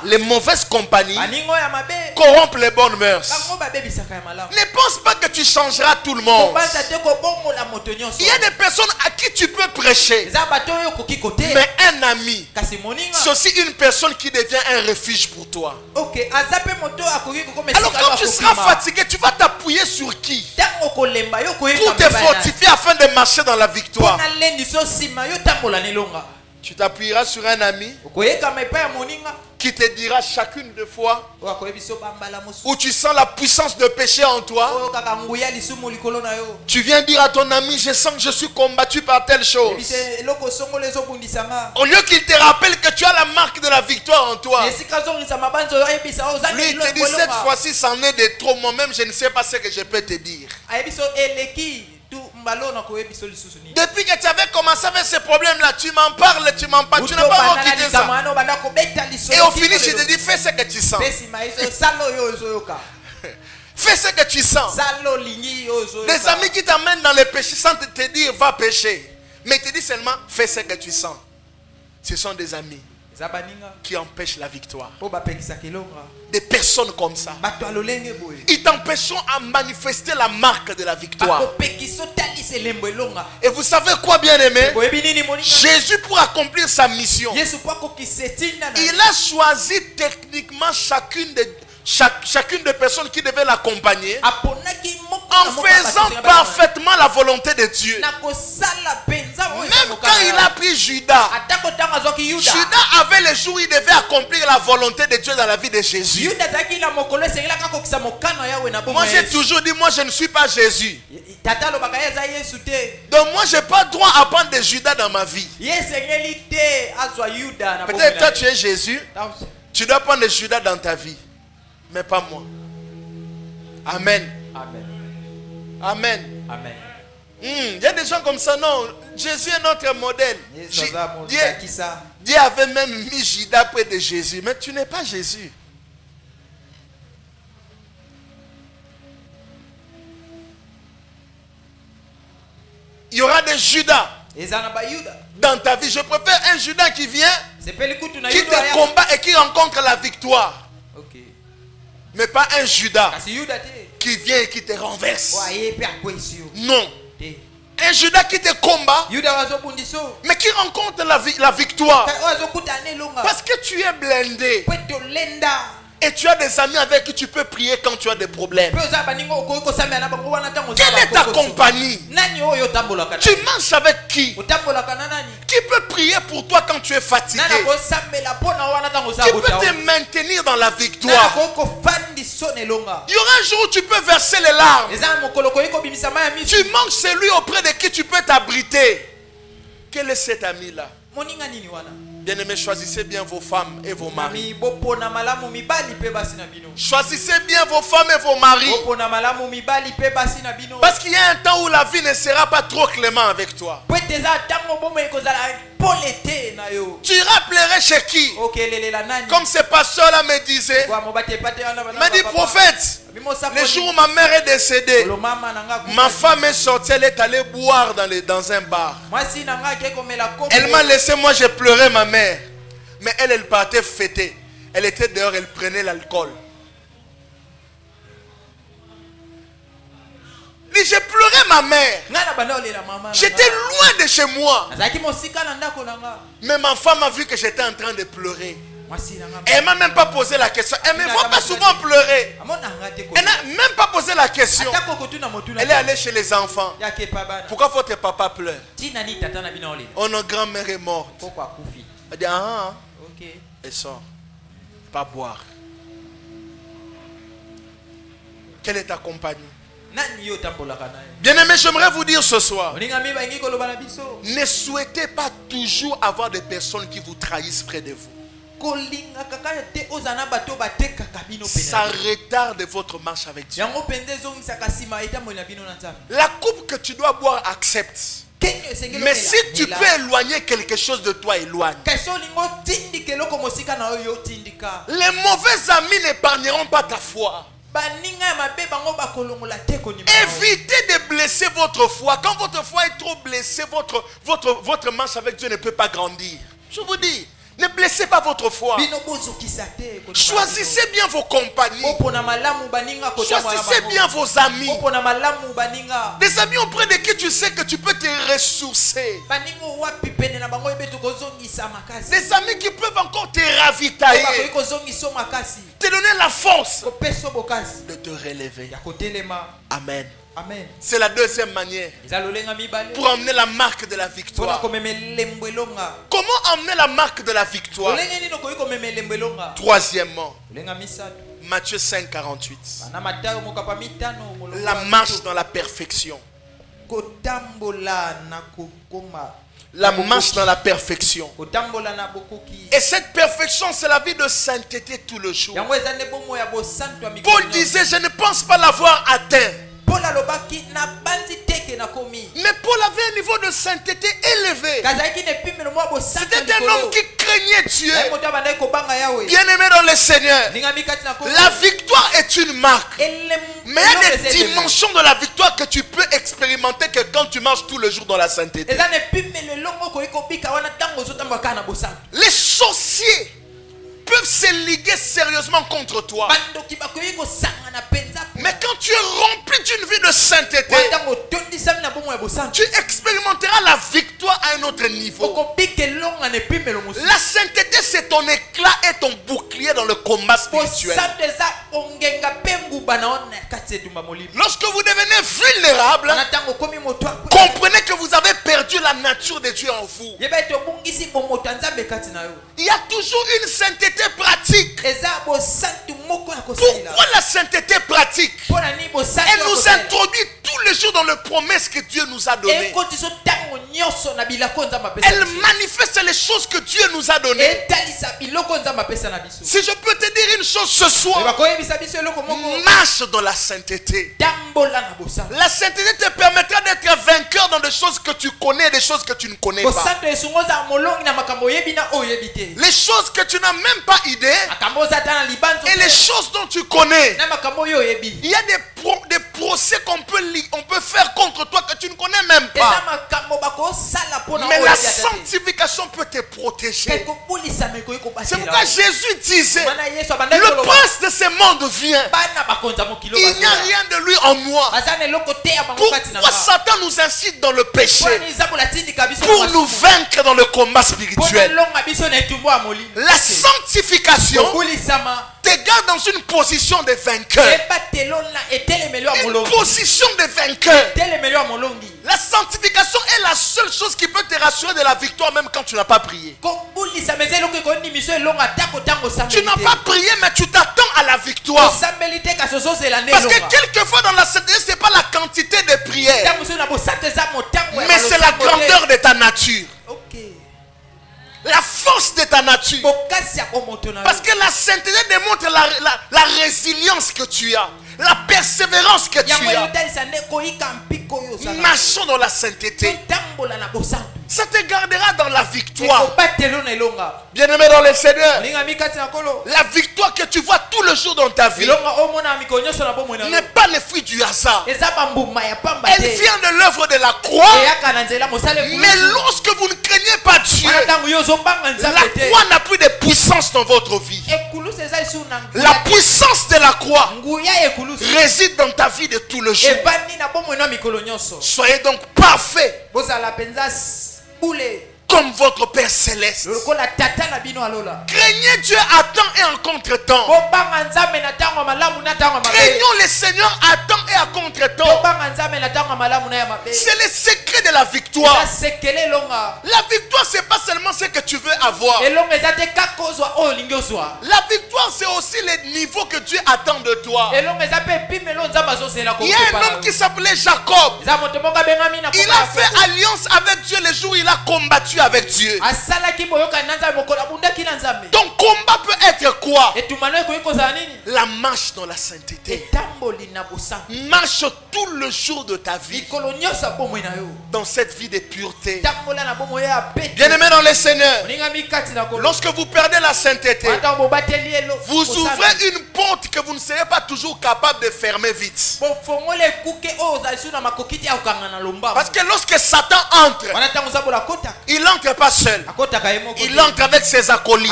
les mauvaises compagnies corrompent les bonnes mœurs. Ne pense pas que tu changeras tout le monde. Il y a des personnes à qui tu peux prêcher. Mais un ami, c'est aussi une personne qui devient un refuge pour toi. Alors quand tu seras fatigué, tu vas t'appuyer sur qui? Pour te fortifier afin de marcher dans la victoire. Tu t'appuieras sur un ami qui te dira chacune des fois où tu sens la puissance de péché en toi. Tu viens dire à ton ami, je sens que je suis combattu par telle chose. Au lieu qu'il te rappelle que tu as la marque de la victoire en toi, lui il te dit cette fois-ci c'en est de trop, moi-même je ne sais pas ce que je peux te dire. Depuis que tu avais commencé avec ce problème-là, tu m'en parles, tu n'as pas quitté ça. Et au finish, je te dis, fais ce que tu sens. Fais ce que tu sens. Des amis qui t'amènent dans le péché sans te dire, va pécher. Mais ils te disent seulement, fais ce que tu sens. Ce sont des amis qui empêchent la victoire. Des personnes comme ça, ils t'empêcheront à manifester la marque de la victoire. Et vous savez quoi, bien aimé? Jésus, pour accomplir sa mission, il a choisi techniquement chacune des personnes qui devaient l'accompagner en faisant parfaitement la volonté de Dieu. Même quand il a pris Judas, Judas avait le jour où il devait accomplir la volonté de Dieu dans la vie de Jésus. Moi j'ai toujours dit, moi je ne suis pas Jésus. Donc moi je n'ai pas droit à prendre de Judas dans ma vie. Peut-être toi tu es Jésus, tu dois prendre de Judas dans ta vie. Mais pas moi. Amen. Amen. Amen. Amen. Il y a des gens comme ça, non. Jésus est notre modèle. Dieu avait même mis Judas près de Jésus. Mais tu n'es pas Jésus. Il y aura des Judas dans ta vie. Je préfère un Judas qui vient, qui te combat et qui rencontre la victoire. Mais pas un Judas qui vient et qui te renverse. Non. Un Judas qui te combat, mais qui rencontre la victoire. Parce que tu es blindé. Et tu as des amis avec qui tu peux prier quand tu as des problèmes. Quelle est ta compagnie? Tu marches avec qui? Qui peut prier pour toi quand tu es fatigué? Qui peut te maintenir dans la victoire? Il y aura un jour où tu peux verser les larmes. Tu manques celui auprès de qui tu peux t'abriter. Quel est cet ami-là? Bien-aimés, choisissez bien vos femmes et vos maris. bopona malamu mibali pe basi na bino. Choisissez bien vos femmes et vos maris. Bopona malamu mibali pe basi na bino. Parce qu'il y a un temps où la vie ne sera pas trop clément avec toi. Pweteza tango bomo ekozala polete na yo. Tu iras pleurer chez qui? Okelelela nani? Comme ce pasteur-là me disait, Kwa mobate pate wana bana. m'a dit prophète, le jour où ma mère est décédée, ma femme est sortie, elle est allée boire dans un bar. Elle m'a laissé, moi j'ai pleuré ma mère. Mais elle partait fêter. Elle était dehors, elle prenait l'alcool. J'ai pleuré ma mère. J'étais loin de chez moi. Mais ma femme a vu que j'étais en train de pleurer. Elle m'a même pas posé la question. Elle ne me voit pas souvent pleurer. Elle n'a même pas posé la question. Elle est allée chez les enfants. Pourquoi votre papa pleure? Oh, notre grand-mère est morte. Elle dit elle sort. Pas boire. Quelle est ta compagnie? Bien-aimés, j'aimerais vous dire ce soir, ne souhaitez pas toujours avoir des personnes qui vous trahissent près de vous. Ça retarde votre marche avec Dieu. La coupe que tu dois boire, accepte. Mais si tu peux éloigner quelque chose de toi, éloigne. Les mauvais amis n'épargneront pas ta foi. Évitez de blesser votre foi. Quand votre foi est trop blessée, votre marche avec Dieu ne peut pas grandir. Je vous dis, ne blessez pas votre foi. Choisissez bien vos compagnies. Choisissez bien vos amis. Des amis auprès de qui tu sais que tu peux te ressourcer. Des amis qui peuvent encore te ravitailler. Te donner la force de te relever. Amen. C'est la deuxième manière pour emmener la marque de la victoire. Comment emmener la marque de la victoire? Troisièmement, Matthieu 5, 48. La marche dans la perfection. La marche dans la perfection. Et cette perfection, c'est la vie de sainteté tout le jour. Paul disait, je ne pense pas l'avoir atteint. Mais Paul avait un niveau de sainteté élevé. C'était un homme qui craignait Dieu. Bien-aimé dans le Seigneur, la victoire est une marque. Mais il y a des dimensions de la victoire que tu peux expérimenter que quand tu marches tout le jour dans la sainteté. Les sorciers peuvent se liguer sérieusement contre toi. Mais quand tu es rempli d'une vie de sainteté, tu expérimenteras la victoire à un autre niveau. La sainteté, c'est ton éclat et ton bouclier dans le combat spirituel. Lorsque vous devenez vulnérable, comprenez que vous avez perdu la nature de Dieu en vous. Il y a toujours une sainteté pratique. Pourquoi la sainteté pratique? Elle nous introduit tous les jours dans les promesses que Dieu nous a données. Elle manifeste les choses que Dieu nous a données. Si je peux te dire une chose ce soir, marche dans la sainteté. La sainteté te permettra d'être vainqueur dans des choses que tu connais et des choses que tu ne connais pas. Les choses que tu n'as même pas idée et les choses dont tu connais. Il y a des procès qu'on peut faire contre toi que tu ne connais même pas. Mais la sanctification peut te protéger. C'est pourquoi Jésus disait, le prince de ce monde vient. Il n'y a rien de lui en moi. Pourquoi Satan nous incite dans le péché? Pour nous vaincre dans le combat spirituel. La sanctification te garde dans une position de vainqueur. Une position de vainqueur. La sanctification est la seule chose qui peut te rassurer de la victoire même quand tu n'as pas prié. Tu n'as pas prié mais tu t'attends à la victoire. Parce que quelquefois dans la sainteté, ce n'est pas la quantité de prières, mais c'est la grandeur de ta nature. la force de ta nature. Parce que la sainteté démontre la résilience que tu as, la persévérance que tu as. Marchons dans la sainteté. Ça te gardera dans la victoire. Bien-aimé dans le Seigneur, la victoire que tu vois tout le jour dans ta vie n'est pas le fruit du hasard. Elle vient de l'œuvre de la croix. Mais lorsque vous ne craignez pas Dieu, la croix n'a plus de puissance dans votre vie. La puissance de la croix réside dans ta vie de tout le jour. Soyez donc parfaits comme votre Père Céleste. Craignez Dieu à temps et en contre-temps. Craignons le Seigneur à temps et à contre-temps. C'est le secret de la victoire. La victoire, c'est pas seulement ce que tu veux avoir. La victoire, c'est aussi le niveau que Dieu attend de toi. Il y a un homme qui s'appelait Jacob. Il a fait alliance avec Dieu le jour où il a combattu avec Dieu. Ton combat peut être quoi? La marche dans la sainteté. Marche tout le jour de ta vie dans cette vie de pureté. Bien-aimé dans le Seigneur, lorsque vous perdez la sainteté, vous ouvrez une porte que vous ne serez pas toujours capable de fermer vite. Parce que lorsque Satan entre, il n'entre pas seul. Il entre avec ses acolytes.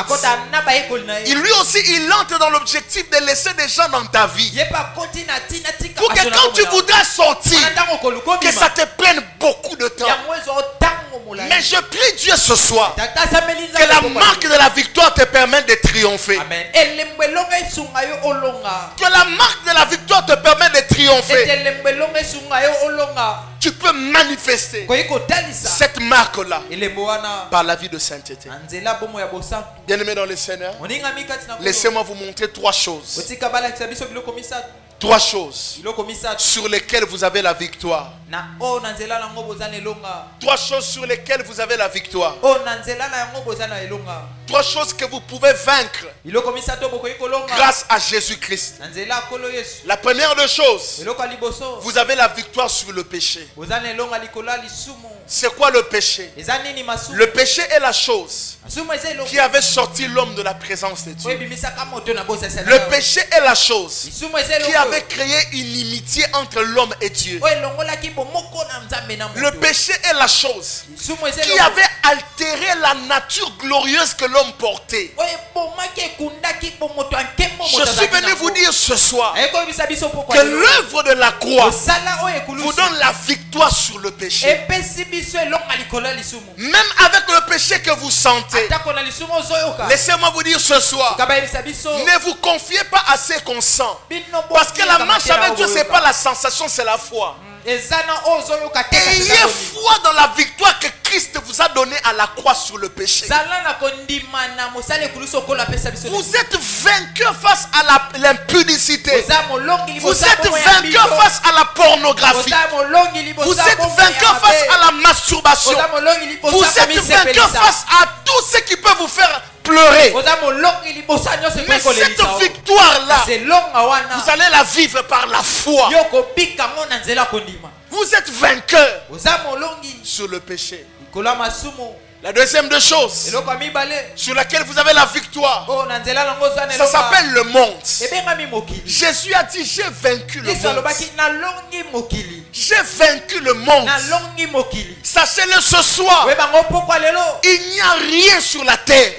Lui aussi, il entre dans l'objectif de laisser des gens dans ta vie. Pour que quand tu voudras sortir, que ça te prenne beaucoup de temps. Mais je prie Dieu ce soir que la marque de la victoire te permette de triompher. Que la marque de la victoire te permette de triompher. Tu peux manifester cette marque-là par la vie de sainteté. Bien-aimé dans le Seigneur, laissez-moi vous montrer trois choses. Trois choses sur lesquelles vous avez la victoire. Trois choses sur lesquelles vous avez la victoire. Trois choses que vous pouvez vaincre grâce à Jésus-Christ. La première des choses, vous avez la victoire sur le péché. C'est quoi le péché? Le péché est la chose qui avait sorti l'homme de la présence de Dieu. Le péché est la chose qui avait créé une inimitié entre l'homme et Dieu. Le péché est la chose qui avait altéré la nature glorieuse que l'homme portait. Je suis venu vous dire ce soir que l'œuvre de la croix vous donne la victoire sur le péché. Même avec le péché que vous sentez, laissez-moi vous dire ce soir, ne vous confiez pas à ce qu'on sent. Parce que la marche avec Dieu, ce n'est pas la sensation, c'est la foi. Ayez foi dans la victoire que Christ vous a donnée à la croix sur le péché. Vous êtes vainqueur face à l'impudicité. Vous êtes vainqueur face à la pornographie. Vous êtes vainqueur face à la masturbation. Vous êtes vainqueur face à tout ce qui peut vous faire pleurer. Mais cette victoire-là, vous allez la vivre par la foi. Vous êtes vainqueur sur le péché. La deuxième des choses sur laquelle vous avez la victoire, ça s'appelle le monde. Jésus a dit: j'ai vaincu le monde. J'ai vaincu le monde. Sachez-le ce soir, il n'y a rien sur la terre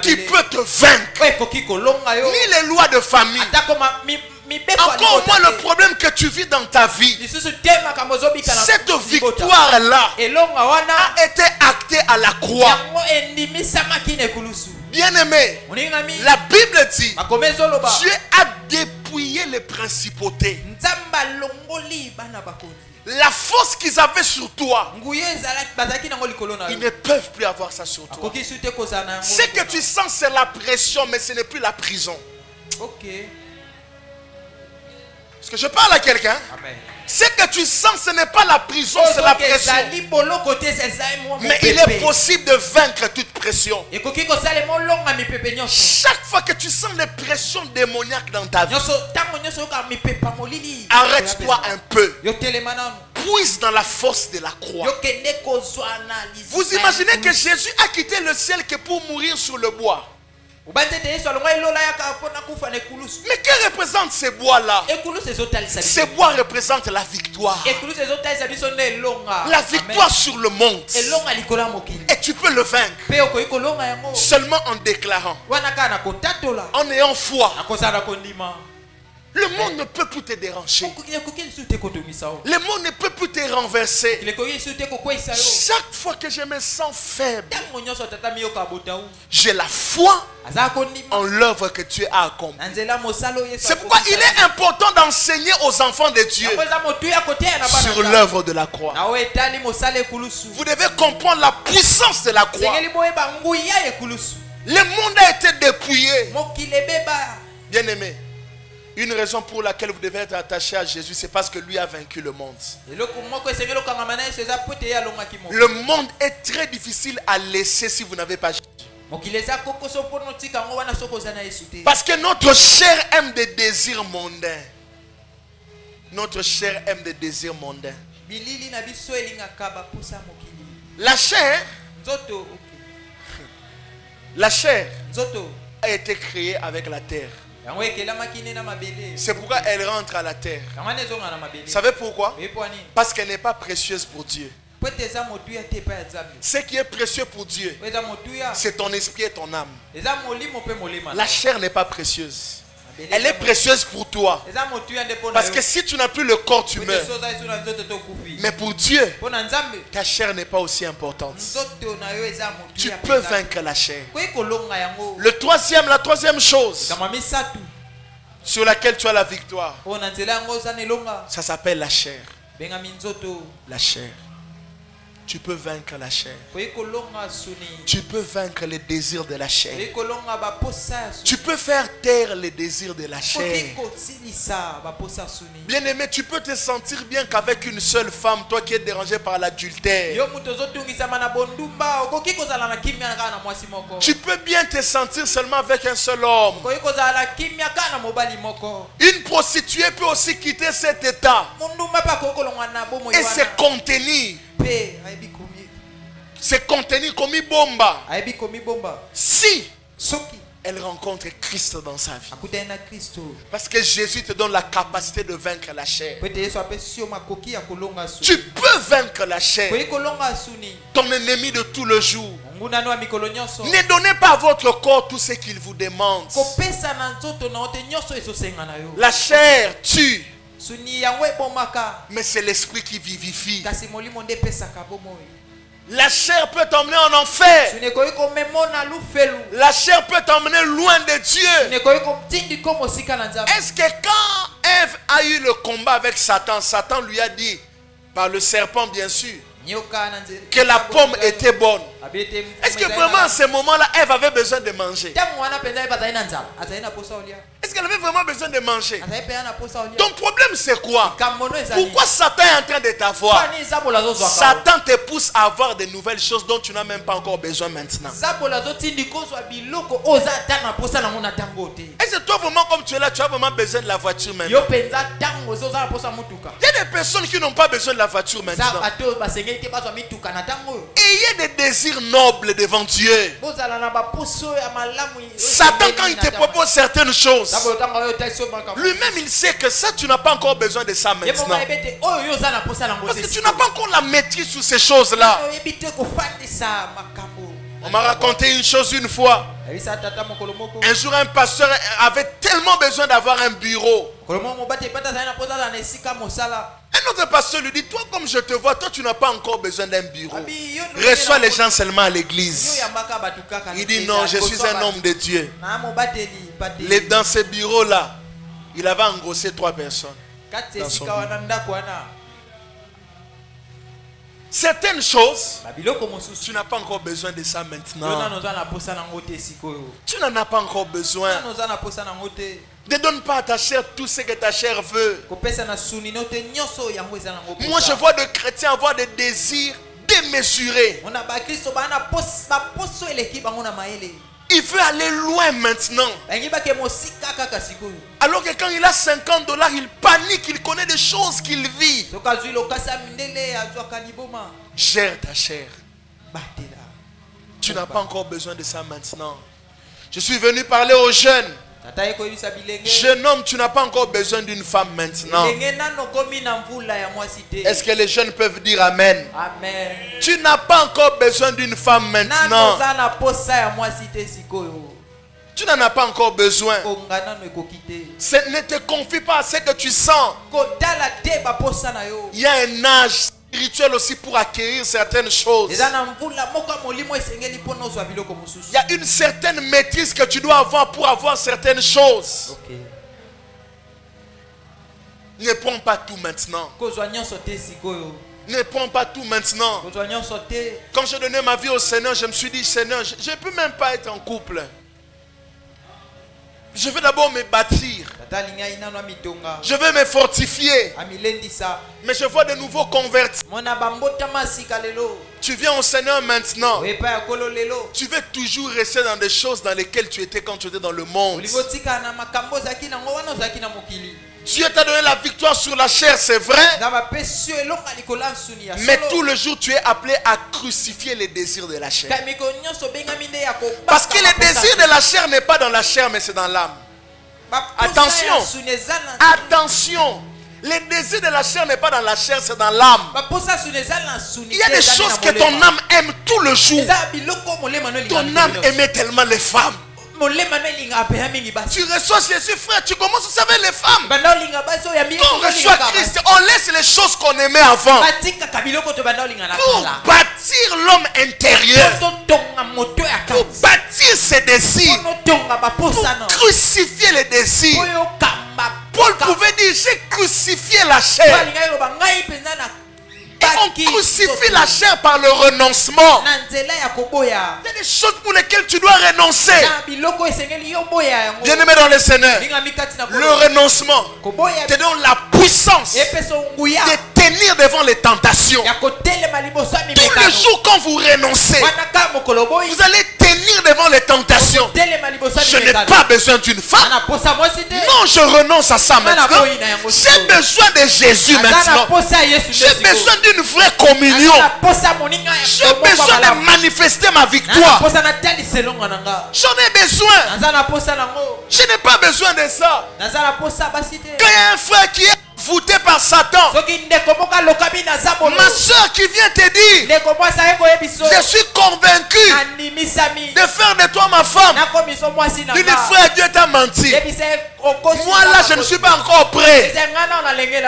qui peut te vaincre. Ni les lois de famille. Encore moins le problème que tu vis dans ta vie. Cette victoire-là a été actée à la croix. Bien-aimé, la Bible dit: Dieu a dépouillé les principautés. La force qu'ils avaient sur toi, ils ne peuvent plus avoir ça sur toi. Ce que tu sens, c'est la pression, mais ce n'est plus la prison. Parce que je parle à quelqu'un. Amen. Ce que tu sens, ce n'est pas la prison, c'est la pression. Mais il est possible de vaincre toute pression. Chaque fois que tu sens les pressions démoniaques dans ta vie, arrête-toi un peu. Puise dans la force de la croix. Vous imaginez que Jésus a quitté le ciel que pour mourir sur le bois. Mais que représentent ces bois-là? Ces bois représentent la victoire. La victoire sur le monde. Et tu peux le vaincre seulement en déclarant, en ayant foi. Le monde ne peut plus te déranger. Le monde ne peut plus te renverser. Chaque fois que je me sens faible, j'ai la foi en l'œuvre que tu as accomplie. C'est pourquoi il est important d'enseigner aux enfants de Dieu sur l'œuvre de la croix. Vous devez comprendre la puissance de la croix. Le monde a été dépouillé. Bien aimé, une raison pour laquelle vous devez être attaché à Jésus, c'est parce que lui a vaincu le monde. Le monde est très difficile à laisser si vous n'avez pas Jésus. Parce que notre chair aime des désirs mondains. Notre chair aime des désirs mondains. La chair a été créée avec la terre. C'est pourquoi elle rentre à la terre. Vous savez pourquoi? Parce qu'elle n'est pas précieuse pour Dieu. Ce qui est précieux pour Dieu, c'est ton esprit et ton âme. La chair n'est pas précieuse. Elle est précieuse pour toi. Parce que si tu n'as plus le corps, tu meurs. Mais pour Dieu, ta chair n'est pas aussi importante. Tu peux vaincre la chair. La troisième chose sur laquelle tu as la victoire, ça s'appelle la chair. La chair. Tu peux vaincre la chair. Tu peux vaincre les désirs de la chair. Tu peux faire taire les désirs de la chair. Bien aimé, tu peux te sentir bien qu'avec une seule femme, toi qui es dérangé par l'adultère. Tu peux bien te sentir seulement avec un seul homme. Une prostituée peut aussi quitter cet état et se contenir. C'est contenir comme une bomba. Si elle rencontre Christ dans sa vie. Parce que Jésus te donne la capacité de vaincre la chair. Tu peux vaincre la chair. Ton ennemi de tout le jour. Ne donnez pas à votre corps tout ce qu'il vous demande. La chair tue. Mais c'est l'esprit qui vivifie. La chair peut t'emmener en enfer. La chair peut t'emmener loin de Dieu. Est-ce que quand Ève a eu le combat avec Satan, Satan lui a dit, par le serpent bien sûr, que la pomme était bonne? Est-ce que vraiment à ce moment-là, Ève avait besoin de manger? Est-ce qu'elle avait vraiment besoin de manger? Ton problème c'est quoi? Pourquoi Satan est en train de t'avoir? Satan te pousse à avoir de nouvelles choses dont tu n'as même pas encore besoin maintenant. Est-ce que toi vraiment comme tu es là, tu as vraiment besoin de la voiture maintenant? Il y a des personnes qui n'ont pas besoin de la voiture maintenant. Et il y a des désirs nobles devant Dieu. Satan quand il te propose certaines choses, lui-même il sait que ça tu n'as pas encore besoin de ça maintenant. Parce que tu n'as pas encore la maîtrise sur ces choses-là. On m'a raconté une chose une fois. Un jour un pasteur avait tellement besoin d'avoir un bureau. Un autre pasteur lui dit, toi comme je te vois, toi tu n'as pas encore besoin d'un bureau. Reçois les gens seulement à l'église. Il dit non, je suis un homme de Dieu. Dans ce bureau-là, il avait engrossé 3 personnes. Dans son bureau. Certaines choses, tu n'as pas encore besoin de ça maintenant. Tu n'en as pas encore besoin. Ne donne pas à ta chair tout ce que ta chair veut. Moi, je vois de chrétiens avoir des désirs démesurés. Il veut aller loin maintenant. Alors que quand il a $50, il panique, il connaît des choses qu'il vit. Gère ta chair. Tu n'as pas encore besoin de ça maintenant. Je suis venu parler aux jeunes. Jeune homme, tu n'as pas encore besoin d'une femme maintenant. Est-ce que les jeunes peuvent dire Amen? Amen. Tu n'as pas encore besoin d'une femme maintenant. Tu n'en as pas encore besoin. Ne te confie pas à ce que tu sens. Il y a un âge spirituel aussi pour acquérir certaines choses. Il y a une certaine maîtrise que tu dois avoir pour avoir certaines choses. Ne prends pas tout maintenant. Ne prends pas tout maintenant. Quand j'ai donné ma vie au Seigneur, je me suis dit, Seigneur, je ne peux même pas être en couple. Je veux d'abord me bâtir. Je veux me fortifier. Mais je vois de nouveaux convertis. Tu viens au Seigneur maintenant. Tu veux toujours rester dans des choses dans lesquelles tu étais quand tu étais dans le monde. Dieu t'a donné la victoire sur la chair, c'est vrai. Mais tout le jour, tu es appelé à crucifier les désirs de la chair. Parce que le désir de la chair n'est pas dans la chair, mais c'est dans l'âme. Attention. Attention. Le désir de la chair n'est pas dans la chair, c'est dans l'âme. Il y a des choses que ton âme aime tout le jour. Ton âme aimait tellement les femmes. Tu reçois Jésus, frère, tu commences à savoir les femmes. Quand on reçoit Christ, on laisse les choses qu'on aimait avant pour bâtir l'homme intérieur, pour bâtir ses désirs, pour crucifier les désirs. Paul pouvait dire, j'ai crucifié la chair. Et on crucifie la chair par le renoncement. Il y a des choses pour lesquelles tu dois renoncer. Bien-aimé dans le Seigneur, le renoncement te donne la puissance de tenir devant les tentations. Tous les jours quand vous renoncez, vous allez tenir devant les tentations. Je n'ai pas besoin d'une femme. Non, je renonce à ça maintenant. J'ai besoin de Jésus maintenant. J'ai besoin d'une vraie communion. J'ai besoin de manifester ma victoire. J'en ai besoin. Je n'ai pas besoin de ça. Quand il y a un frère qui est voûté par Satan, ma soeur qui vient te dire, je suis convaincu de faire de toi ma femme. Du frère, Dieu t'a menti. Moi là, je ne suis pas encore prêt.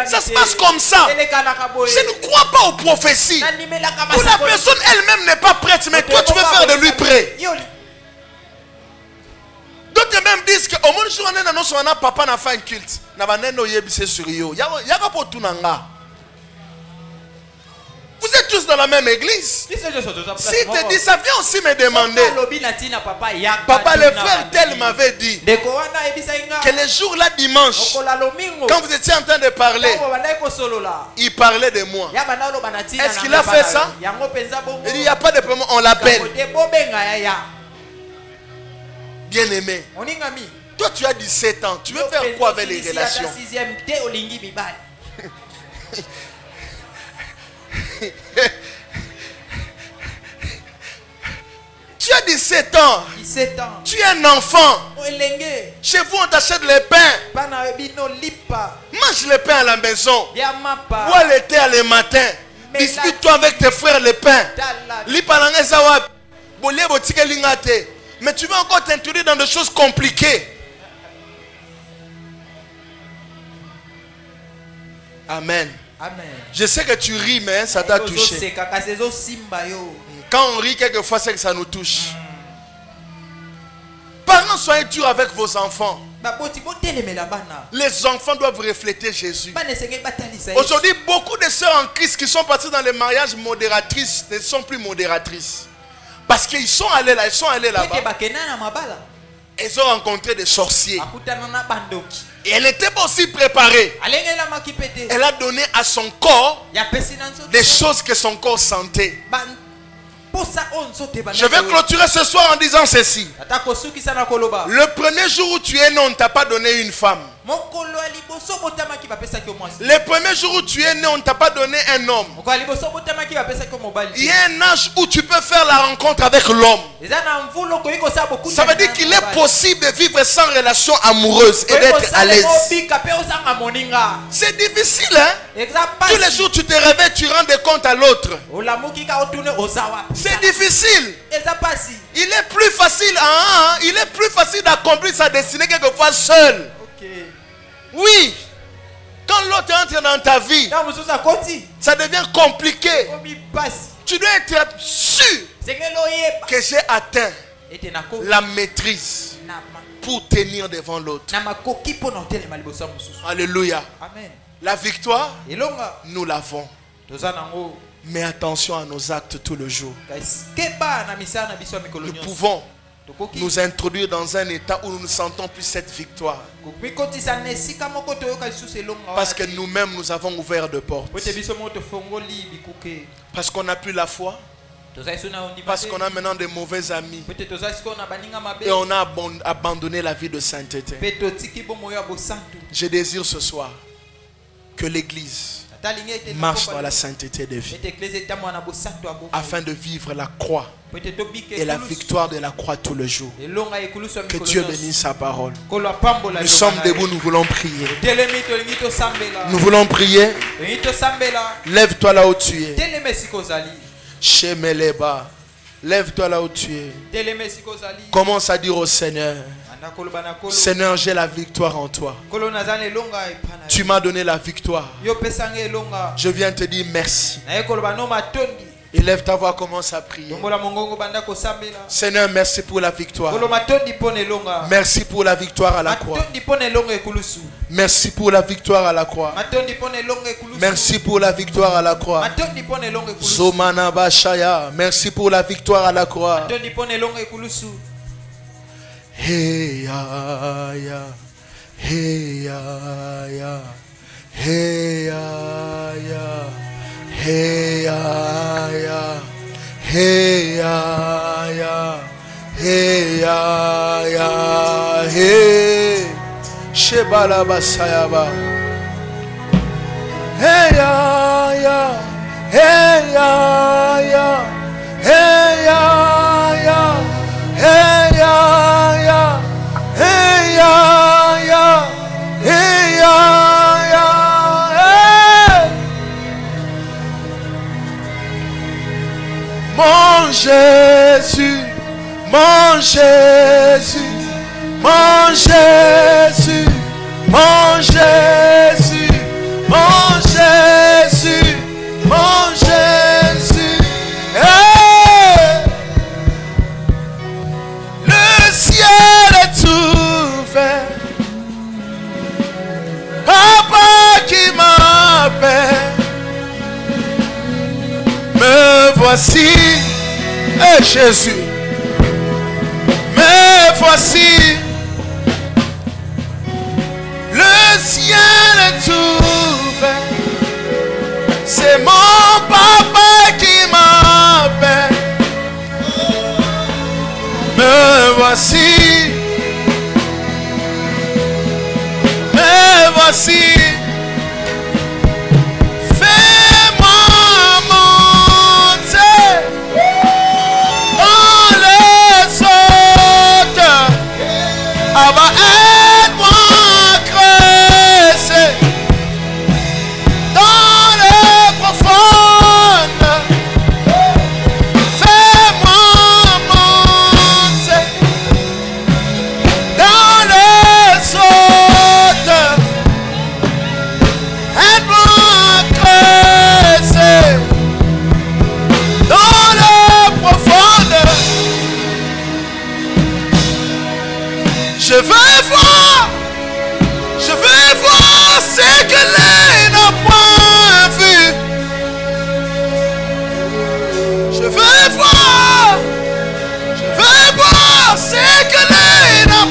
Ça se passe comme ça. Je ne crois pas aux prophéties. Où la personne elle-même n'est pas prête, mais toi tu veux faire de lui prêt. D'autres même disent que au moins jour on est dans notre papa n'a fait un culte. Vous êtes tous dans la même église. Si te dis ça, viens aussi me demander. Papa, le frère tel m'avait dit que les jours là dimanche, quand vous étiez en train de parler, il parlait de moi. Est-ce qu'il a fait ça? Il dit il n'y a pas de problème, on l'appelle. Bien aimé, toi tu as 17 ans, tu veux faire quoi avec les relations? Tu as 17 ans. Tu es un enfant. Chez vous on t'achète les pains. Mange les pains à la maison. Bois le thé le matin. Dispute-toi avec tes frères les pains. Mais tu vas encore t'introduire dans des choses compliquées. Amen. Je sais que tu ris, mais ça t'a touché. Quand on rit quelquefois, c'est que ça nous touche. Parents, soyez durs avec vos enfants. Les enfants doivent refléter Jésus. Aujourd'hui, beaucoup de sœurs en Christ qui sont parties dans les mariages modératrices ne sont plus modératrices. Parce qu'ils sont allés là, ils sont allés là-bas. Ils ont rencontré des sorciers. akutana na bandoki Et elle n'était pas aussi préparée. alengelamaki pete Elle a donné à son corps yapesi na nzoto des choses que son corps sentait. posa oyo nzoto ebanda Je vais clôturer ce soir en disant ceci. ata kosukisa na koloba Le premier jour où tu es né, on ne t'a pas donné une femme. mokolo ya liboso botamaki bapesaki yo mwasi Le premier jour où tu es né, on ne t'a pas donné un homme. mokolo ya liboso botamaki bapesaki yo mobali Il y a un âge où tu peux faire la rencontre avec l'homme. eza na mvula okoki kosala bokutani Ça veut dire qu'il est possible de vivre sans relation amoureuse et d'être à l'aise. obika mpe osanga moninga C'est difficile, hein? eza Tous les pasi jours, tu te réveilles, tu rends des comptes à l'autre. olamuki ka otune oza wapi C'est difficile. eza pasi Il est plus facile, il est plus facile d'accomplir sa destinée quelquefois seul. ok Oui. Quand l'autre entre dans ta vie, na mosusu akoti ça devient compliqué. komi pasi Tu dois être sûr sengeli oyeba que j'ai atteint ete nakomi la maîtrise pour tenir devant l'autre. na makoki mpo na otelema liboso ya mosusu Alléluia. amen La victoire, elonga nous l'avons. toza nango Mais attention à nos actes tout le jour. kasi keba na misala na biso ya mikolo Nous nyonso pouvons tokoki nous introduire dans un état où nous ne sentons plus cette victoire. mikotisa na esika moko toyoka lisusu elonga Parce que nous-mêmes, nous avons ouvert de portes. po ete biso moko tofongoli bikuke Parce qu'on n'a plus la foi. tozali so na ondima Parce te qu'on a maintenant de mauvais amis. po ete tozali sikoyo na baninga mabe Et on a abandonné la vie de sainteté. mpe totiki bomoyo ya bosantu Je désire ce soir que l'Église ata alingi ete marche dans la sainteté de vie ete eklise etambola na bosantu ya bomoi afin de vivre la croix po ete tobika et la ekulusu victoire de la croix tout le jour. elonga ekulusu ya Que mikolo Dieu nyonso bénisse sa parole. kolo apambola Nous elonga sommes na ye. debout, nous voulons prier. telemi tolingi tosambela Nous voulons prier. tolingi tosambela Lève-toi là où tu es. telema esika ozali Shemeleba. Lève-toi là où tu es. telema esika ozali Commence à dire au Seigneur, anda koloba na kolo Seigneur, j'ai la victoire en toi. kolo naza na elonga epa na Tu m'as donné la victoire. yo pesanga elonga Je viens te dire merci. naye koloba no matondi Élève ta voix, commence à prier. tombola mongongo banda kosambela Seigneur, merci pour la victoire. kolo matondi mpo na elonga Merci pour la victoire à la croix. matondi mpo na elonga ekulusu Merci pour la victoire à la croix. matondi mpo na elonga ekulusu Merci pour la victoire à la croix. matondi mpo na elonga ekulusu Zomana Bashaya. Merci pour la victoire à la croix. matondi mpo na elonga ekulusu Hey ya ya. Hey ya ya. Hey ya ya. Hey ya ya. Hey ya ya. Hey ya ya. Hey. Shebala Basayaba. Hey ya ya. Hey ya ya. Hey ya ya. Hey ya ya. Hey ya ya. Hey ya ya. Hey. Mon Jésus, mon Jésus, mon Jésus, mon Jésus, mon Jésus, mon Jésus. Hey! Le ciel est ouvert. Papa qui m'appelle. Me voici, et Jésus. Me voici. Le ciel est ouvert. C'est mon papa qui m'appelle. Me voici. Me voici. Fais-moi monter dans les autres. Abba, aide-moi à creuser dans les profondes. Fais-moi monter dans les autres. Aide-moi à creuser dans les profondes. Je veux voir ce que l'œil n'a point vu. Je veux voir ce que l'œil n'a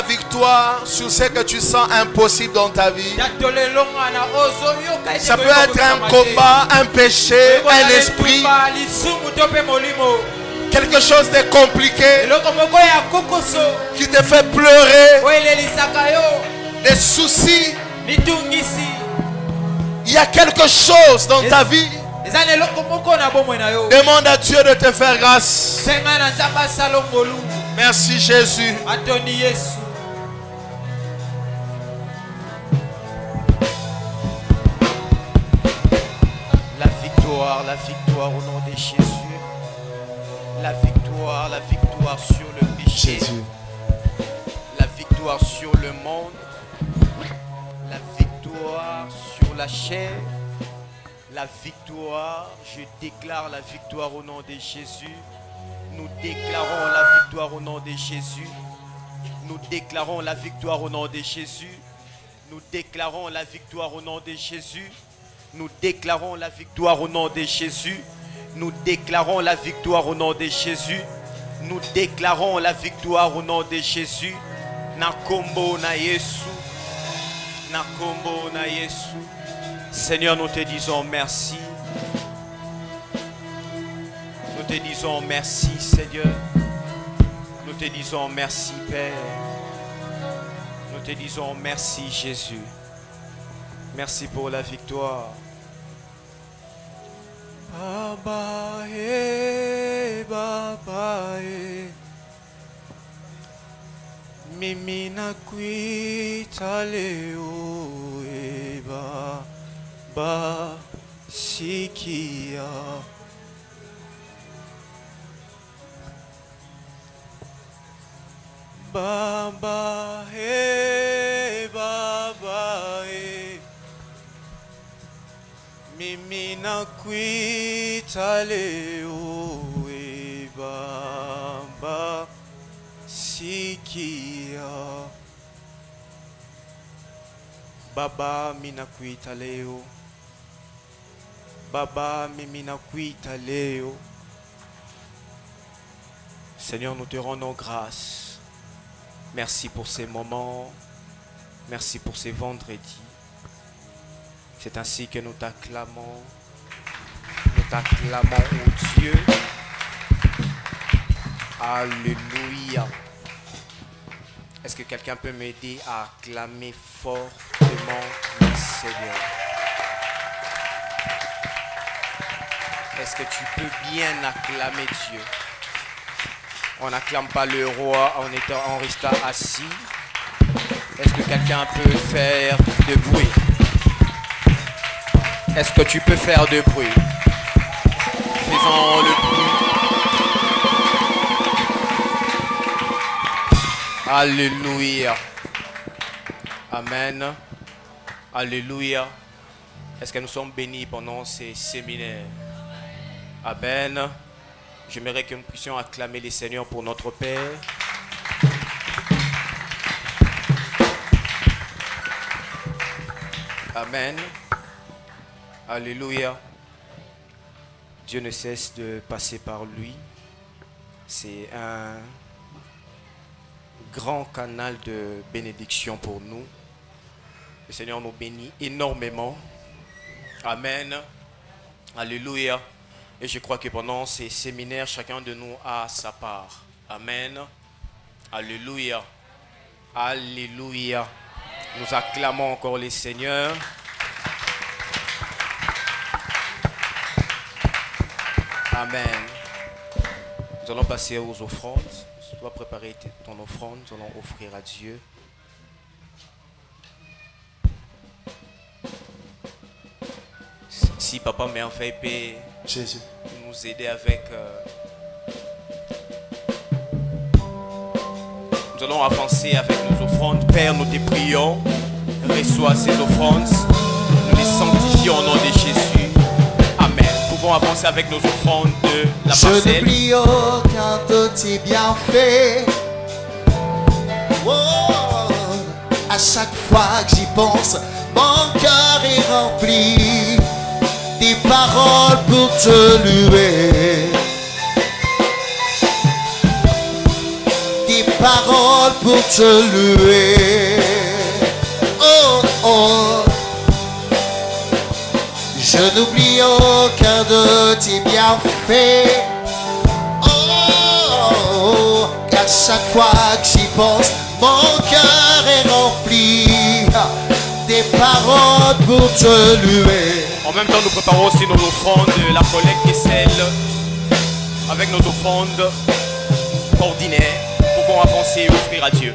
victoire sur ce que tu sens impossible dans ta vie. Ça peut être un combat, un péché, un esprit, quelque chose de compliqué qui te fait pleurer, des soucis. Il y a quelque chose dans ta vie. Demande à Dieu de te faire grâce. Merci Jésus. La victoire au nom de Jésus. La victoire sur le péché. Jésus. La victoire sur le monde. La victoire sur la chair. La victoire, je déclare la victoire au nom de Jésus. Nous déclarons la victoire au nom de Jésus. Nous déclarons la victoire au nom de Jésus. Nous déclarons la victoire au nom de Jésus. Nous déclarons la victoire au nom de Jésus. Nous déclarons la victoire au nom de Jésus. Nous déclarons la victoire au nom de Jésus. Nakombo na Yesu. Nakombo na Yesu. Seigneur, nous te disons merci. Nous te disons merci, Seigneur. Nous te disons merci, Père. Nous te disons merci, Jésus. Merci pour la victoire. Baba, Baba, Mimi na kuita leo, Baba, sikia. Baba, Baba, Mimi na kuita leo, Baba, sikia. Baba, mina kuita leo. Baba, mimi na kuita leo. Seigneur, nous te rendons grâce. Merci pour ces moments. Merci pour ces vendredis. C'est ainsi que nous t'acclamons. Nous t'acclamons, oh Dieu. Alléluia. Est-ce que quelqu'un peut m'aider à acclamer fortement le Seigneur? Est-ce que tu peux bien acclamer Dieu? On n'acclame pas le roi en restant assis. Est-ce que quelqu'un peut faire de bruit? Est-ce que tu peux faire de bruit? Faisons le bruit. Alléluia. Amen. Alléluia. Est-ce que nous sommes bénis pendant ces séminaires? Amen. J'aimerais que nous puissions acclamer les Seigneurs pour notre Père. Amen. Alléluia. Dieu ne cesse de passer par lui. C'est un grand canal de bénédiction pour nous. Le Seigneur nous bénit énormément. Amen. Alléluia. Et je crois que pendant ces séminaires, chacun de nous a sa part. Amen. Alléluia. Alléluia. Nous acclamons encore les Seigneurs. Amen. Nous allons passer aux offrandes. Tu dois préparer ton offrande. Nous allons offrir à Dieu. Si papa m'a fait paix, Jésus, nous aider avec. Nous allons avancer avec nos offrandes. Père, nous te prions. Reçois ces offrandes. Nous les sanctifions au nom de Jésus. Amen. Nous pouvons avancer avec nos offrandes de la parcelle. Je n'oublie aucun de tes bienfaits. Oh, à chaque fois que j'y pense, mon cœur est rempli. Des paroles pour te louer. Des paroles pour te louer. Oh, oh. Je n'oublie aucun de tes bienfaits. Oh, car chaque fois que j'y pense, mon cœur est rempli des paroles pour te louer. En même temps, nous préparons aussi nos offrandes, la collecte et celle avec nos offrandes ordinaires. Nous pouvons avancer et offrir à Dieu.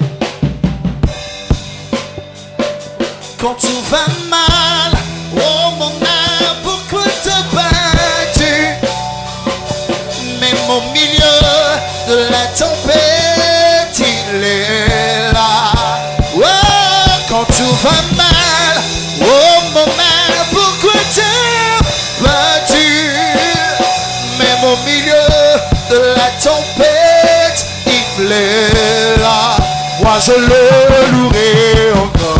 Quand tout va mal, oh mon âme, pourquoi te bats-tu? Même au milieu de la tempête, il est là. Oh, quand tout va mal, oh mon âme, pourquoi te bats-tu? Même au milieu de la tempête, il est là. Moi je le louerai encore.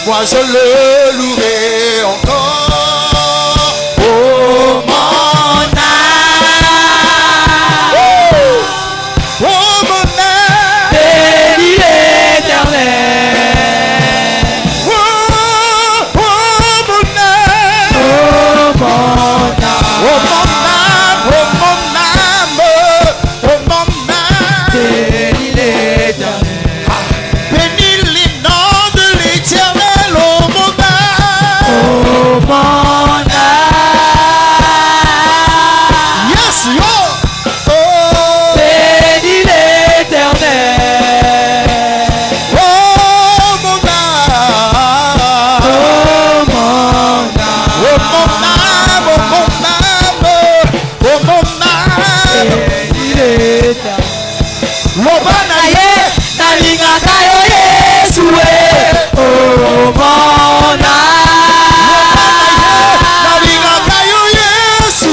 Moi je le louerai encore. Oh mon âme, oh mon âme, Bénis l'Éternel. oh mon âme, Oh mon âme, oh mon âme, oh mon âme, oh mon âme. bénis l'Éternel. Bénis les noms de l'Éternel, oh mon âme. Oh mon âme, Yes, yo. Oh, bénis l'Éternel. oh mon âme. Oh mon âme, Oh mon âme, oh mon âme, oh mon âme. bénis l'Éternel. Lobana ye, Nalingaka yo Yesu oh mon âme. nalingaka yo Yesu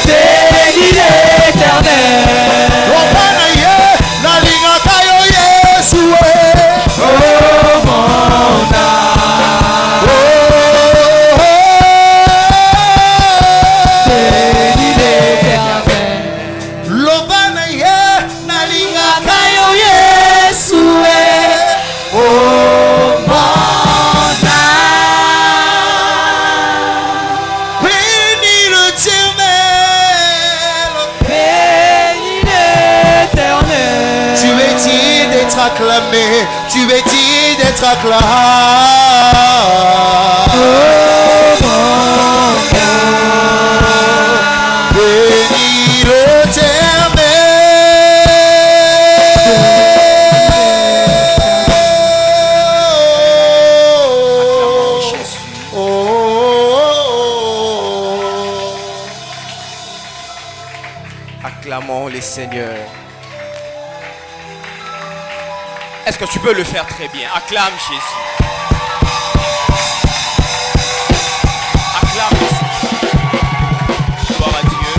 Bénis l'Éternel. Lobana ye, nalingaka yo Yesu Oh mon âme. Bénis l'Éternel. Lobana ye, nalingaka yo Yesu oh mon âme. bénis l'Éternel. Bénis l'Éternel. Tu es digne d'être acclamé, tu es digne d'être acclamé. Oh mon âme. Bénis l'Éternel. Oh, Acclamons les seigneurs. Est-ce que tu peux le faire très bien? Acclame Jésus. Acclame Jésus. Gloire à Dieu.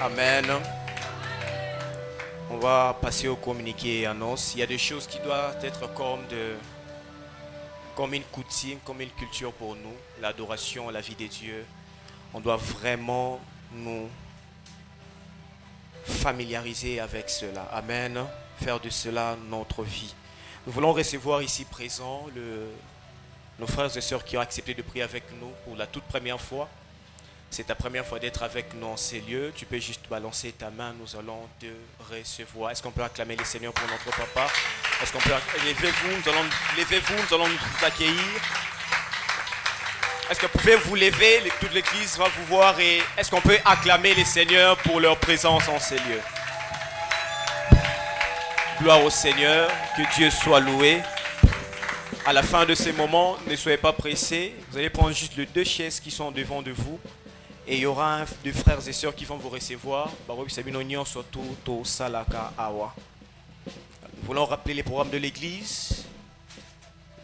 Amen. On va passer au communiqué et annonce. Il y a des choses qui doivent être comme une coutume, comme une culture pour nous. L'adoration, la vie de Dieu. On doit vraiment nous familiariser avec cela. Amen. Faire de cela notre vie. Nous voulons recevoir ici présent nos frères et sœurs qui ont accepté de prier avec nous pour la toute première fois. C'est ta première fois d'être avec nous en ces lieux. Tu peux juste balancer ta main. Nous allons te recevoir. Est-ce qu'on peut acclamer les Seigneurs pour notre papa? Est-ce qu'on peut... Levez-vous, nous allons vous accueillir. Est-ce que vous pouvez vous lever? Toute l'église va vous voir. Et est-ce qu'on peut acclamer les Seigneurs pour leur présence en ces lieux? Gloire au Seigneur. Que Dieu soit loué. À la fin de ces moments, ne soyez pas pressés. Vous allez prendre juste les 2 chaises qui sont devant de vous. Et il y aura deux frères et sœurs qui vont vous recevoir. Nous voulons rappeler les programmes de l'église.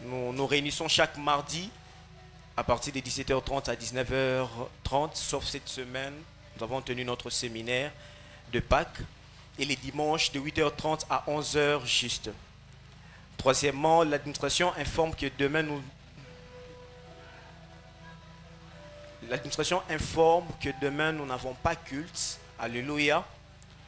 Nous nous réunissons chaque mardi à partir de 17h30 à 19h30, sauf cette semaine. Nous avons tenu notre séminaire de Pâques. Et les dimanches de 8h30 à 11h juste. Troisièmement, l'administration informe que demain L'administration informe que demain nous n'avons pas culte. Alléluia.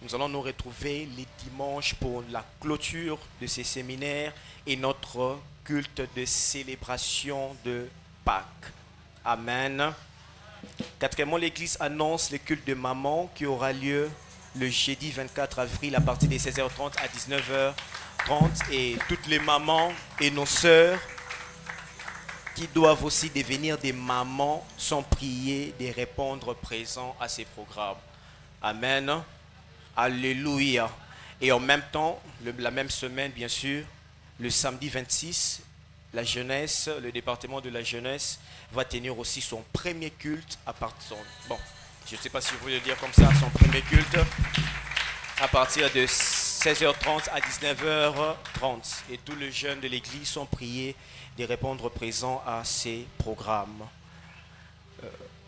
Nous allons nous retrouver les dimanches pour la clôture de ces séminaires et notre culte de célébration de Pâques. Amen. Quatrièmement, l'Église annonce le culte de maman qui aura lieu le jeudi 24 avril à partir de 16h30 à 19h30. Et toutes les mamans et nos sœurs qui doivent aussi devenir des mamans sont priées de répondre présents à ces programmes. Amen. Alléluia. Et en même temps, la même semaine, bien sûr, le samedi 26, la jeunesse, le département de la jeunesse va tenir aussi son premier culte à partir, bon, je ne sais pas si vous voulez le dire comme ça, son premier culte à partir de 16h30 à 19h30. Et tous les jeunes de l'église sont priés de répondre présents à ces programmes.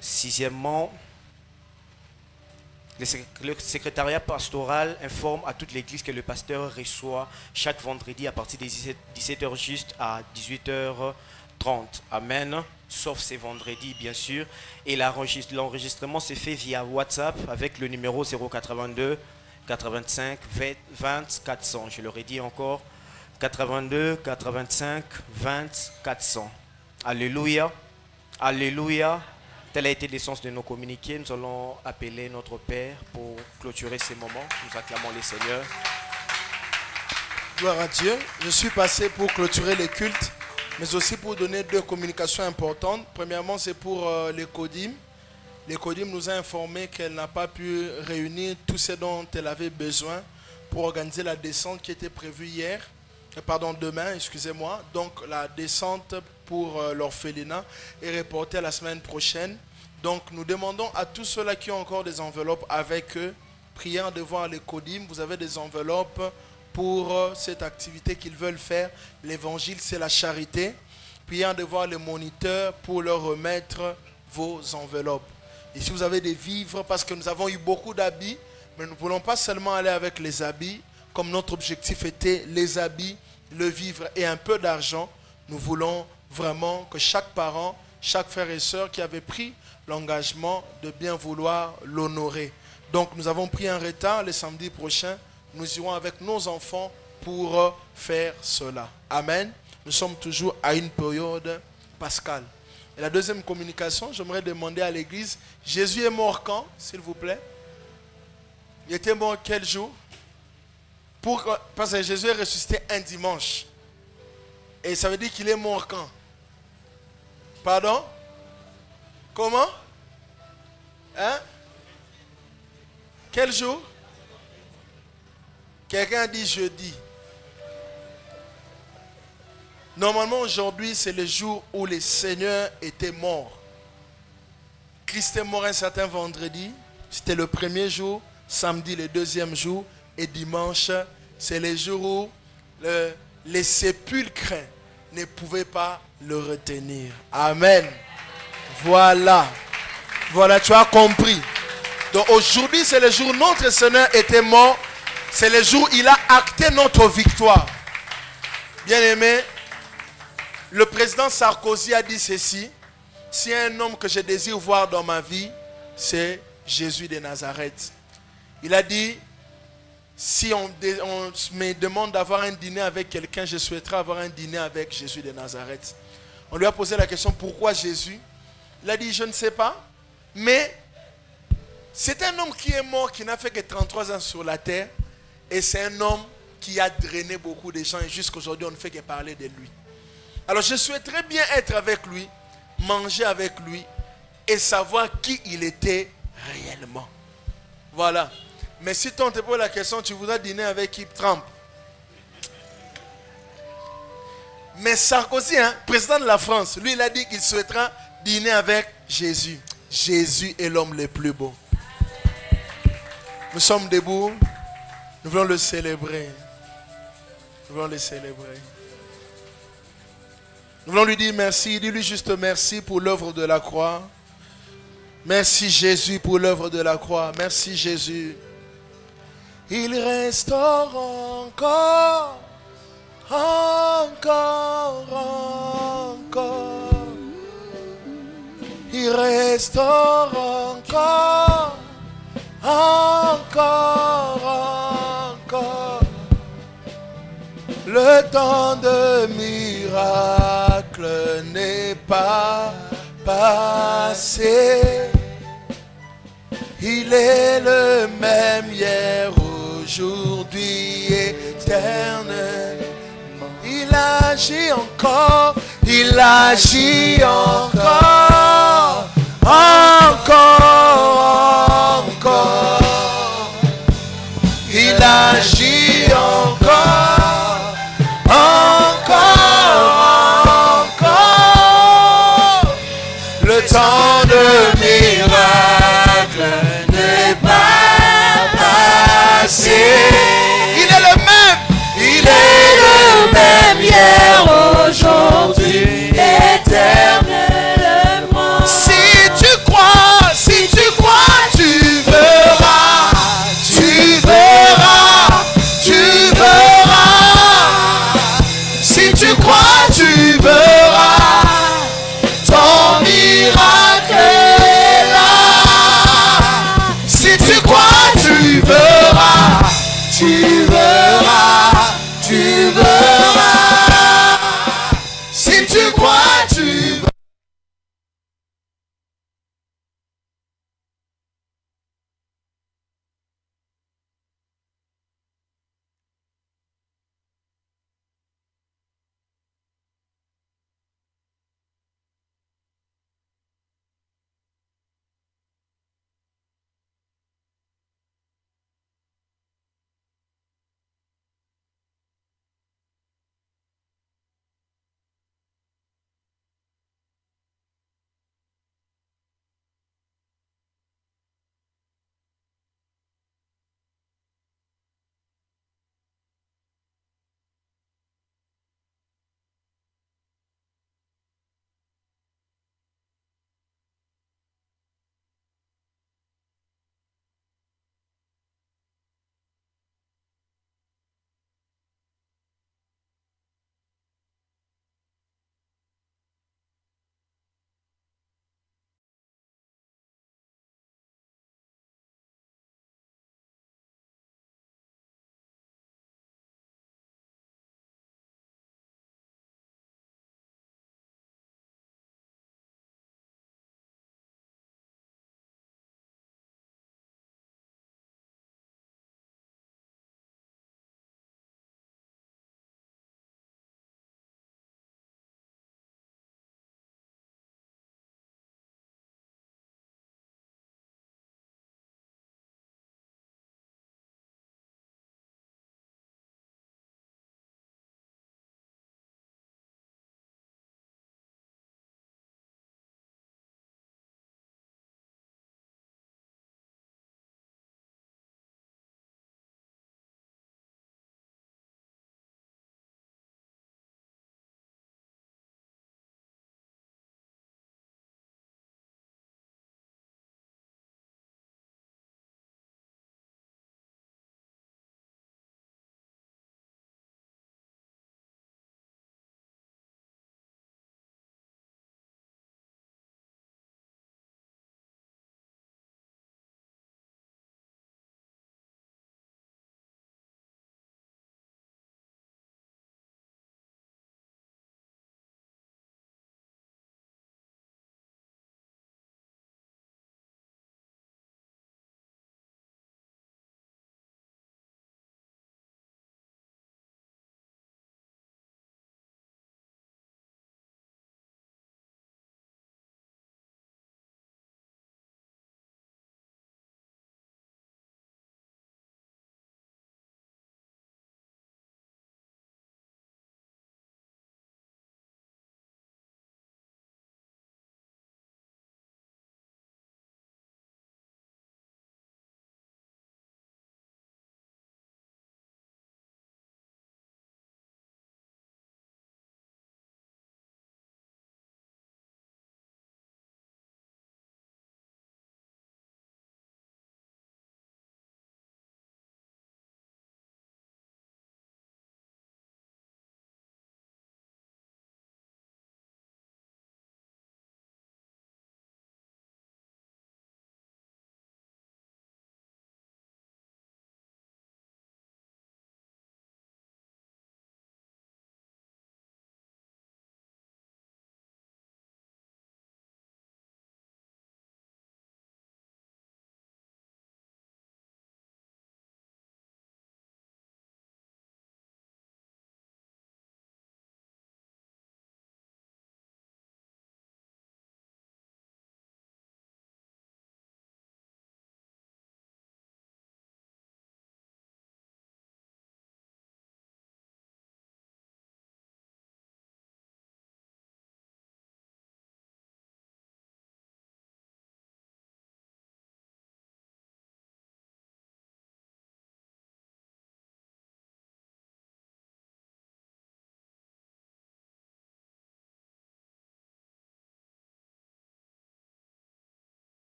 Sixièmement, le secrétariat pastoral informe à toute l'église que le pasteur reçoit chaque vendredi à partir de 17h juste à 18h30. Amen. Sauf ces vendredis, bien sûr. Et l'enregistrement se fait via WhatsApp avec le numéro 082 85 20 400. Je leur ai dit encore. 82 85 20 400. Alléluia. Alléluia. Telle a été l'essence de nos communiqués. Nous allons appeler notre Père pour clôturer ces moments. Nous acclamons les Seigneurs. Gloire à Dieu. Je suis passé pour clôturer les cultes, mais aussi pour donner deux communications importantes. Premièrement, c'est pour l'ECODIM. L'ECODIM nous a informé qu'elle n'a pas pu réunir tout ce dont elle avait besoin pour organiser la descente qui était prévue demain, excusez-moi. Donc la descente pour l'orphelinat est reportée à la semaine prochaine. Donc nous demandons à tous ceux-là qui ont encore des enveloppes avec eux, priant devant l'ECODIM, vous avez des enveloppes pour cette activité qu'ils veulent faire. L'évangile, c'est la charité. Priant devant les moniteurs pour leur remettre vos enveloppes. Et si vous avez des vivres, parce que nous avons eu beaucoup d'habits, mais nous ne voulons pas seulement aller avec les habits, comme notre objectif était les habits, le vivre et un peu d'argent. Nous voulons vraiment que chaque parent, chaque frère et sœur qui avait pris l'engagement de bien vouloir l'honorer. Donc nous avons pris un retard. Le samedi prochain, nous irons avec nos enfants pour faire cela. Amen. Nous sommes toujours à une période pascale. Et la deuxième communication, j'aimerais demander à l'église, Jésus est mort quand, s'il vous plaît? Il était mort quel jour? Parce que Jésus est ressuscité un dimanche. Et ça veut dire qu'il est mort quand? Pardon? Comment? Hein? Quel jour? Quelqu'un dit jeudi. Normalement, aujourd'hui, c'est le jour où le Seigneur était mort. Christ est mort un certain vendredi. C'était le premier jour. Samedi, le deuxième jour. Et dimanche, c'est le jour où les sépulcres ne pouvaient pas le retenir. Amen. Voilà. Voilà, tu as compris. Donc aujourd'hui, c'est le jour où notre Seigneur était mort. C'est le jour où il a acté notre victoire. Bien-aimé, le président Sarkozy a dit ceci: s'il y a un homme que je désire voir dans ma vie, c'est Jésus de Nazareth. Il a dit, si on me demande d'avoir un dîner avec quelqu'un, je souhaiterais avoir un dîner avec Jésus de Nazareth. On lui a posé la question, pourquoi Jésus? Il a dit, je ne sais pas, mais c'est un homme qui est mort, qui n'a fait que 33 ans sur la terre, et c'est un homme qui a drainé beaucoup de gens, et jusqu'aujourd'hui, on ne fait que parler de lui. Alors je souhaiterais bien être avec lui, manger avec lui, et savoir qui il était réellement. Voilà. Mais si on te pose la question, tu voudrais dîner avec qui? Trump. Mais Sarkozy, président de la France, lui il a dit qu'il souhaitera dîner avec Jésus. Jésus est l'homme le plus beau. Nous sommes debout. Nous voulons le célébrer. Nous voulons le célébrer. Nous voulons lui dire merci. Dis-lui juste merci pour l'œuvre de la croix. Merci Jésus pour l'œuvre de la croix. Merci Jésus. Il restaure encore, encore. Il il restaure encore, encore. Le temps de miracle n'est pas passé. Il est le même hier, aujourd'hui, éternel. Il agit encore, il agit encore, encore.